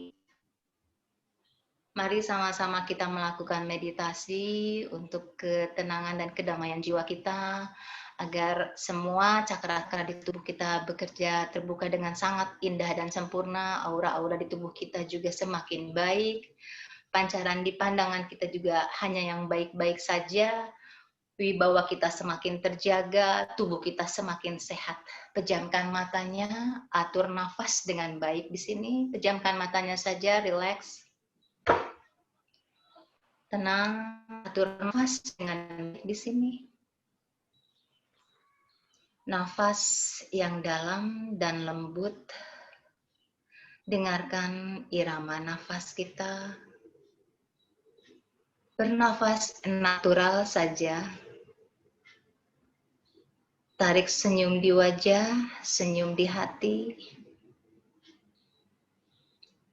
Mari sama-sama kita melakukan meditasi untuk ketenangan dan kedamaian jiwa kita, agar semua cakra-cakra di tubuh kita bekerja terbuka dengan sangat indah dan sempurna, aura-aura di tubuh kita juga semakin baik, pancaran di pandangan kita juga hanya yang baik-baik saja, wibawa kita semakin terjaga, tubuh kita semakin sehat. Pejamkan matanya, atur nafas dengan baik di sini, pejamkan matanya saja, rileks. Tenang, atur nafas dengan baik di sini. Nafas yang dalam dan lembut. Dengarkan irama nafas kita. Bernafas natural saja. Tarik senyum di wajah, senyum di hati.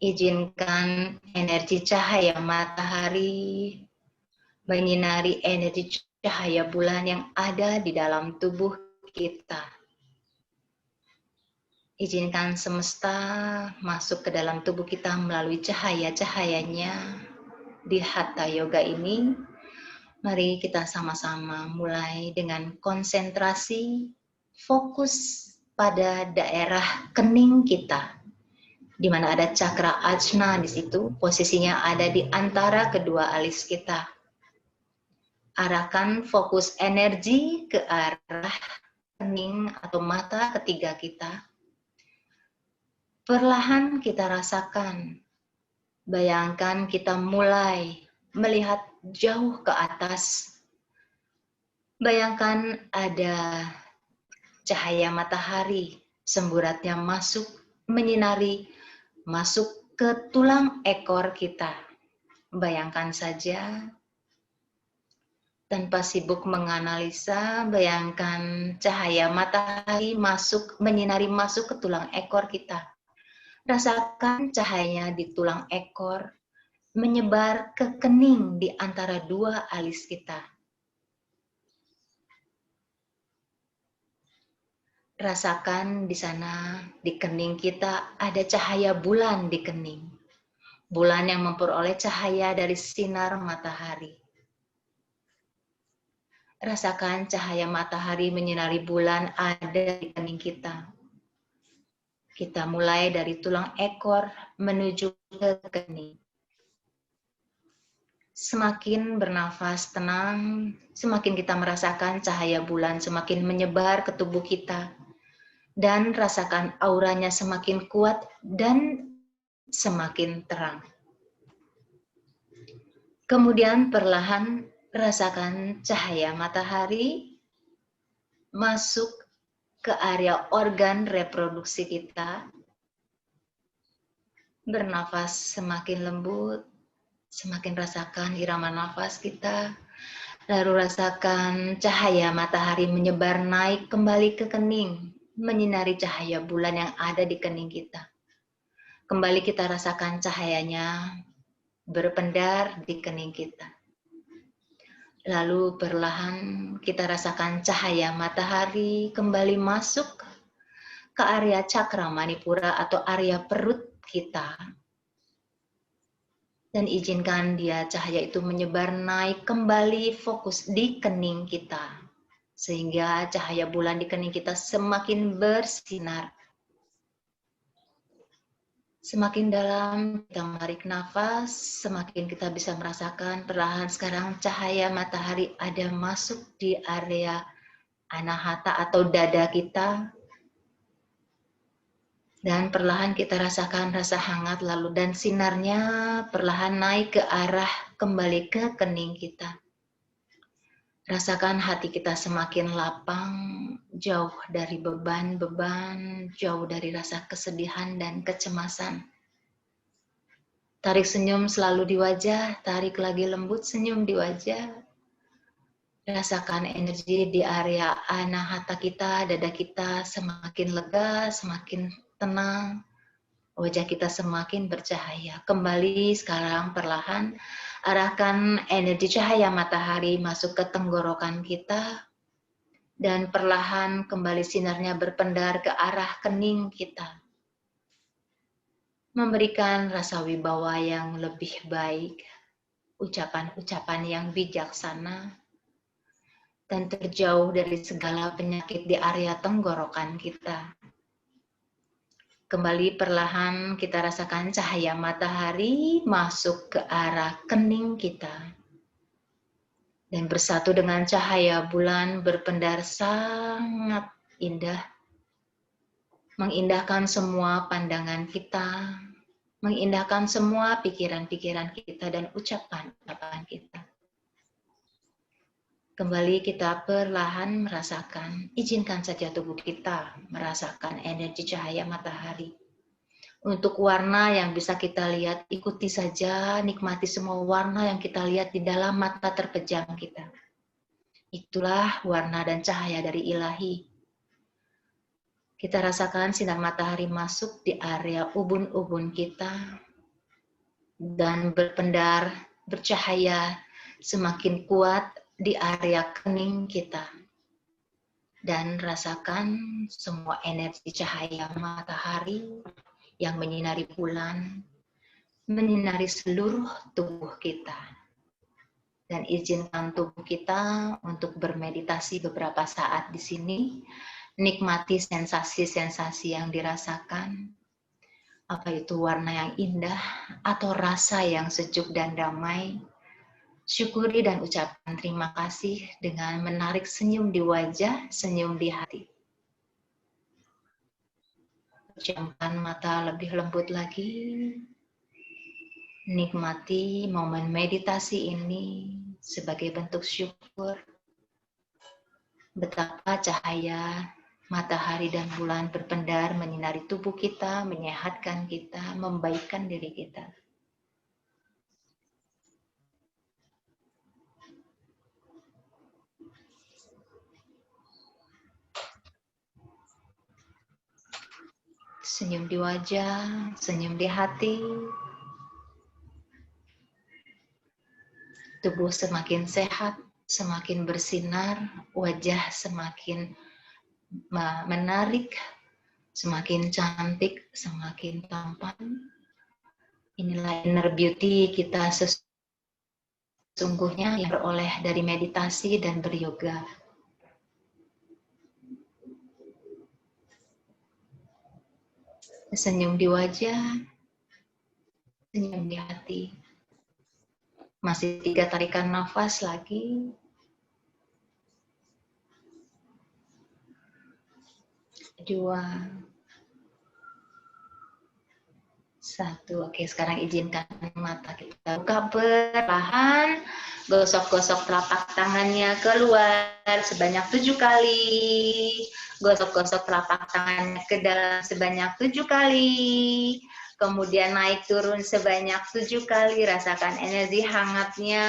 Izinkan energi cahaya matahari menyinari energi cahaya bulan yang ada di dalam tubuh kita. Izinkan semesta masuk ke dalam tubuh kita melalui cahaya-cahayanya. Di Hatha Yoga ini, mari kita sama-sama mulai dengan konsentrasi, fokus pada daerah kening kita, di mana ada cakra ajna di situ, posisinya ada di antara kedua alis kita. Arahkan fokus energi ke arah kening atau mata ketiga kita. Perlahan kita rasakan, bayangkan kita mulai melihat jauh ke atas. Bayangkan ada cahaya matahari, semburatnya masuk, menyinari, masuk ke tulang ekor kita. Bayangkan saja, tanpa sibuk menganalisa, bayangkan cahaya matahari masuk, menyinari masuk ke tulang ekor kita. Rasakan cahayanya di tulang ekor, menyebar ke kening di antara dua alis kita. Rasakan di sana, di kening kita ada cahaya bulan di kening. bulan yang memperoleh cahaya dari sinar matahari. Rasakan cahaya matahari menyinari bulan ada di kening kita. Kita mulai dari tulang ekor menuju ke kening. Semakin bernafas tenang, semakin kita merasakan cahaya bulan semakin menyebar ke tubuh kita. Dan rasakan auranya semakin kuat dan semakin terang. Kemudian perlahan rasakan cahaya matahari masuk ke area organ reproduksi kita. Bernafas semakin lembut, semakin rasakan irama nafas kita. Lalu rasakan cahaya matahari menyebar naik kembali ke kening, menyinari cahaya bulan yang ada di kening kita. Kembali kita rasakan cahayanya berpendar di kening kita. Lalu perlahan kita rasakan cahaya matahari kembali masuk ke area cakra manipura atau area perut kita. Dan izinkan dia cahaya itu menyebar naik kembali fokus di kening kita. Sehingga cahaya bulan di kening kita semakin bersinar. Semakin dalam kita menarik nafas, semakin kita bisa merasakan perlahan sekarang cahaya matahari ada masuk di area anahata atau dada kita. Dan perlahan kita rasakan rasa hangat lalu dan sinarnya perlahan naik ke arah kembali ke kening kita. Rasakan hati kita semakin lapang, jauh dari beban-beban, jauh dari rasa kesedihan dan kecemasan. Tarik senyum selalu di wajah, tarik lagi lembut senyum di wajah. Rasakan energi di area anahata kita, dada kita semakin lega, semakin tenang. Wajah kita semakin bercahaya. Kembali sekarang perlahan arahkan energi cahaya matahari masuk ke tenggorokan kita. Dan perlahan kembali sinarnya berpendar ke arah kening kita. Memberikan rasa wibawa yang lebih baik, ucapan-ucapan yang bijaksana, dan terjauh dari segala penyakit di area tenggorokan kita. Kembali perlahan kita rasakan cahaya matahari masuk ke arah kening kita. Dan bersatu dengan cahaya bulan berpendar sangat indah. Mengindahkan semua pandangan kita, mengindahkan semua pikiran-pikiran kita dan ucapan-ucapan kita. Kembali kita perlahan merasakan, izinkan saja tubuh kita merasakan energi cahaya matahari. Untuk warna yang bisa kita lihat, ikuti saja, nikmati semua warna yang kita lihat di dalam mata terpejam kita. Itulah warna dan cahaya dari ilahi. Kita rasakan sinar matahari masuk di area ubun-ubun kita dan berpendar, bercahaya semakin kuat di area kening kita. Dan rasakan semua energi cahaya matahari yang menyinari bulan, menyinari seluruh tubuh kita. Dan izinkan tubuh kita untuk bermeditasi beberapa saat di sini. Nikmati sensasi-sensasi yang dirasakan, apa itu warna yang indah atau rasa yang sejuk dan damai. Syukuri dan ucapkan terima kasih dengan menarik senyum di wajah, senyum di hati. Pejamkan mata lebih lembut lagi. Nikmati momen meditasi ini sebagai bentuk syukur. Betapa cahaya matahari dan bulan berpendar menyinari tubuh kita, menyehatkan kita, membaikkan diri kita. Senyum di wajah, senyum di hati. Tubuh semakin sehat, semakin bersinar, wajah semakin menarik, semakin cantik, semakin tampan. Inilah inner beauty kita sesungguhnya yang beroleh dari meditasi dan beryoga. Senyum di wajah, senyum di hati. Masih 3 tarikan nafas lagi. 2, 1. Oke, sekarang izinkan mata kita buka perlahan. Gosok-gosok telapak tangannya keluar sebanyak 7 kali. Gosok-gosok telapak tangannya ke dalam sebanyak 7 kali. Kemudian naik turun sebanyak 7 kali. Rasakan energi hangatnya.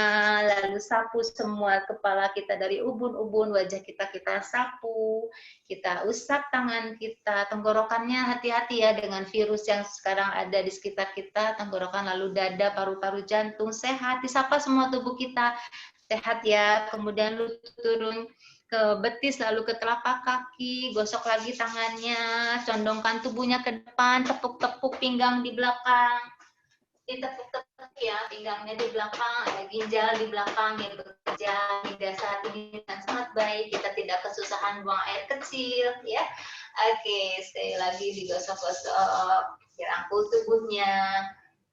Lalu sapu semua kepala kita dari ubun-ubun wajah kita sapu. Kita usap tangan kita, tenggorokannya hati-hati ya dengan virus yang sekarang ada di sekitar kita, tenggorokan lalu dada, paru-paru, jantung sehat, disapa semua tubuh kita sehat ya. Kemudian lu turun ke betis lalu ke telapak kaki, gosok lagi tangannya, condongkan tubuhnya ke depan, tepuk-tepuk pinggang di belakang. Ditepuk-tepuk ya, pinggangnya di belakang, ada ginjal di belakang yang bekerja hingga saat ini dengan sangat baik. Kita tidak kesusahan buang air kecil, ya. Oke, sekali lagi digosok-gosok, dirangkul tubuhnya.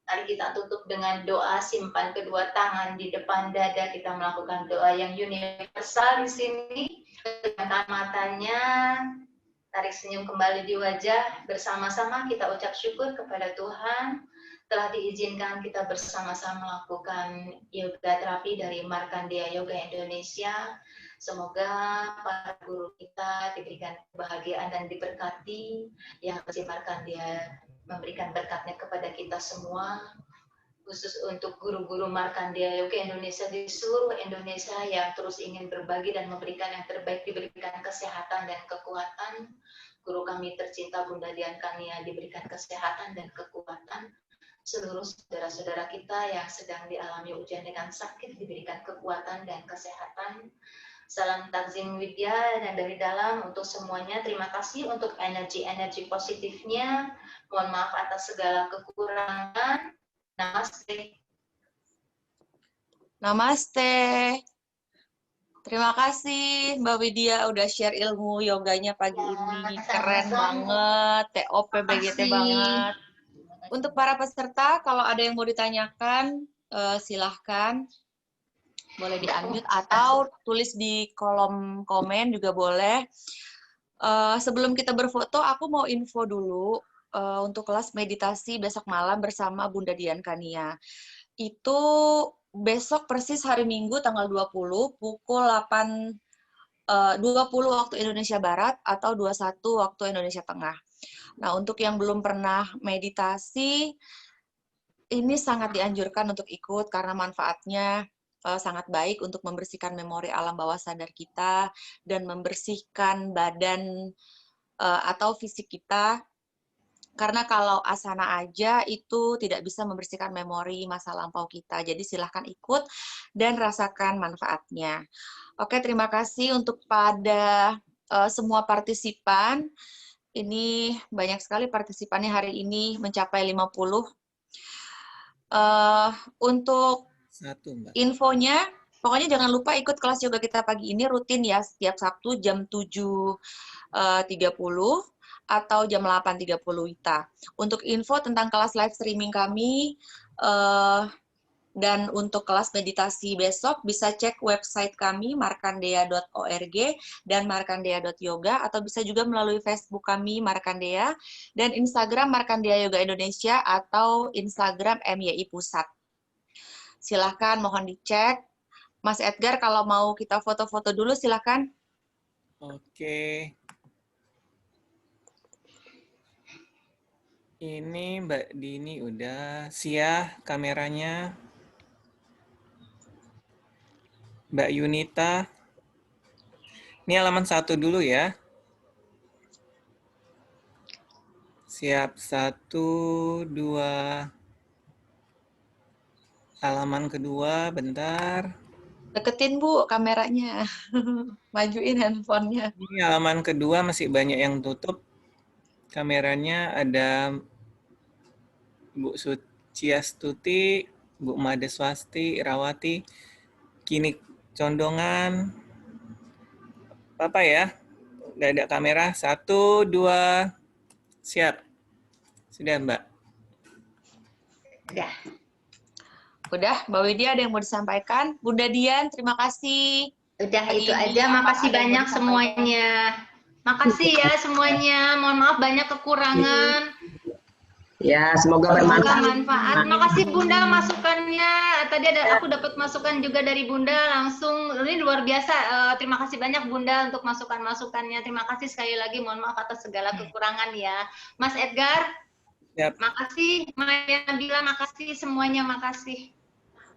Mari kita tutup dengan doa, simpan kedua tangan di depan dada. Kita melakukan doa yang universal di sini. Pejamkan matanya, tarik senyum kembali di wajah. Bersama-sama kita ucap syukur kepada Tuhan telah diizinkan kita bersama-sama melakukan yoga terapi dari Markandeya Yoga Indonesia. Semoga para guru kita diberikan kebahagiaan dan diberkati, yang Haji Markandeya memberikan berkatnya kepada kita semua, khusus untuk guru-guru Markandeya Yoga Indonesia di seluruh Indonesia yang terus ingin berbagi dan memberikan yang terbaik, diberikan kesehatan dan kekuatan. Guru kami tercinta Bunda Dian Kania diberikan kesehatan dan kekuatan. Seluruh saudara-saudara kita yang sedang dialami ujian dengan sakit diberikan kekuatan dan kesehatan. Salam takzim widya dan dari dalam untuk semuanya. Terima kasih untuk energi-energi positifnya. Mohon maaf atas segala kekurangan. Namaste.
Namaste. Terima kasih Mbak Widya udah share ilmu yoganya pagi ini. Keren banget, TOP BGT banget. Untuk para peserta, kalau ada yang mau ditanyakan, silahkan. Boleh di-unmute atau tulis di kolom komen juga boleh. Sebelum kita berfoto, aku mau info dulu untuk kelas meditasi besok malam bersama Bunda Dian Kania. Itu besok persis hari Minggu tanggal 20 pukul 20 waktu Indonesia Barat atau 21 waktu Indonesia Tengah. Nah, untuk yang belum pernah meditasi, ini sangat dianjurkan untuk ikut karena manfaatnya sangat baik untuk membersihkan memori alam bawah sadar kita dan membersihkan badan atau fisik kita. Karena kalau asana aja itu tidak bisa membersihkan memori masa lampau kita. Jadi silahkan ikut dan rasakan manfaatnya. Oke, terima kasih untuk pada semua partisipan. Ini banyak sekali partisipannya hari ini mencapai 50. Untuk infonya, pokoknya jangan lupa ikut kelas yoga kita pagi ini rutin ya, setiap Sabtu jam 7.30 atau jam 8.30 WITA. Untuk info tentang kelas live streaming kami, dan untuk kelas meditasi besok bisa cek website kami markandeya.org dan markandeya.yoga atau bisa juga melalui Facebook kami Markandeya dan Instagram Markandeya Yoga Indonesia atau Instagram MYI Pusat. Silahkan mohon dicek. Mas Edgar kalau mau kita foto-foto dulu silahkan.
Oke. Ini Mbak Dini udah siap kameranya. Mbak Yunita. Ini halaman 1 dulu ya. Siap 1, 2. Halaman kedua, bentar.
Deketin Bu kameranya. Majuin handphonenya.
Ini halaman kedua masih banyak yang tutup. Kameranya ada Bu Suci. Ciastuti, Bu Madeswasti, Rawati, Kini Condongan. Bapak ya, udah ada kamera. 1, 2, siap. Sudah, Mbak.
Udah, Mbak Widya ada yang mau disampaikan? Bunda Dian, terima kasih.
Udah
Hari
itu
ini,
aja,
apa
makasih
ada yang mau
banyak
disampaikan?
semuanya. Makasih ya semuanya, mohon maaf banyak kekurangan.
Ya, semoga
Semoga
bermanfaat.
manfaat. Terima kasih Bunda masukannya. Tadi aku dapat masukan juga dari Bunda langsung. Ini luar biasa. Terima kasih banyak Bunda untuk masukan-masukannya. Terima kasih sekali lagi. Mohon maaf atas segala kekurangan ya. Mas Edgar,
Siap.
makasih. Maya Nabila, makasih semuanya. Makasih.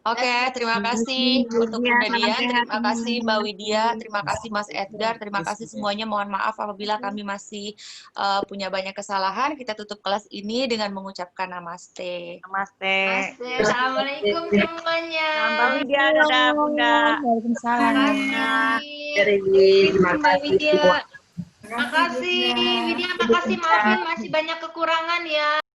Oke, terima kasih untuk Bunda Dian, terima kasih Mbak Widya, terima kasih Mas Edgar, terima kasih semuanya. Mohon maaf apabila kami masih punya banyak kesalahan. Kita tutup kelas ini dengan mengucapkan namaste.
Namaste.
Assalamualaikum semuanya.
Mbak Widya, dadah Bunda.
Waalaikumsalam.
Terima kasih semua.
Makasih Widya, makasih, maafin masih banyak kekurangan ya.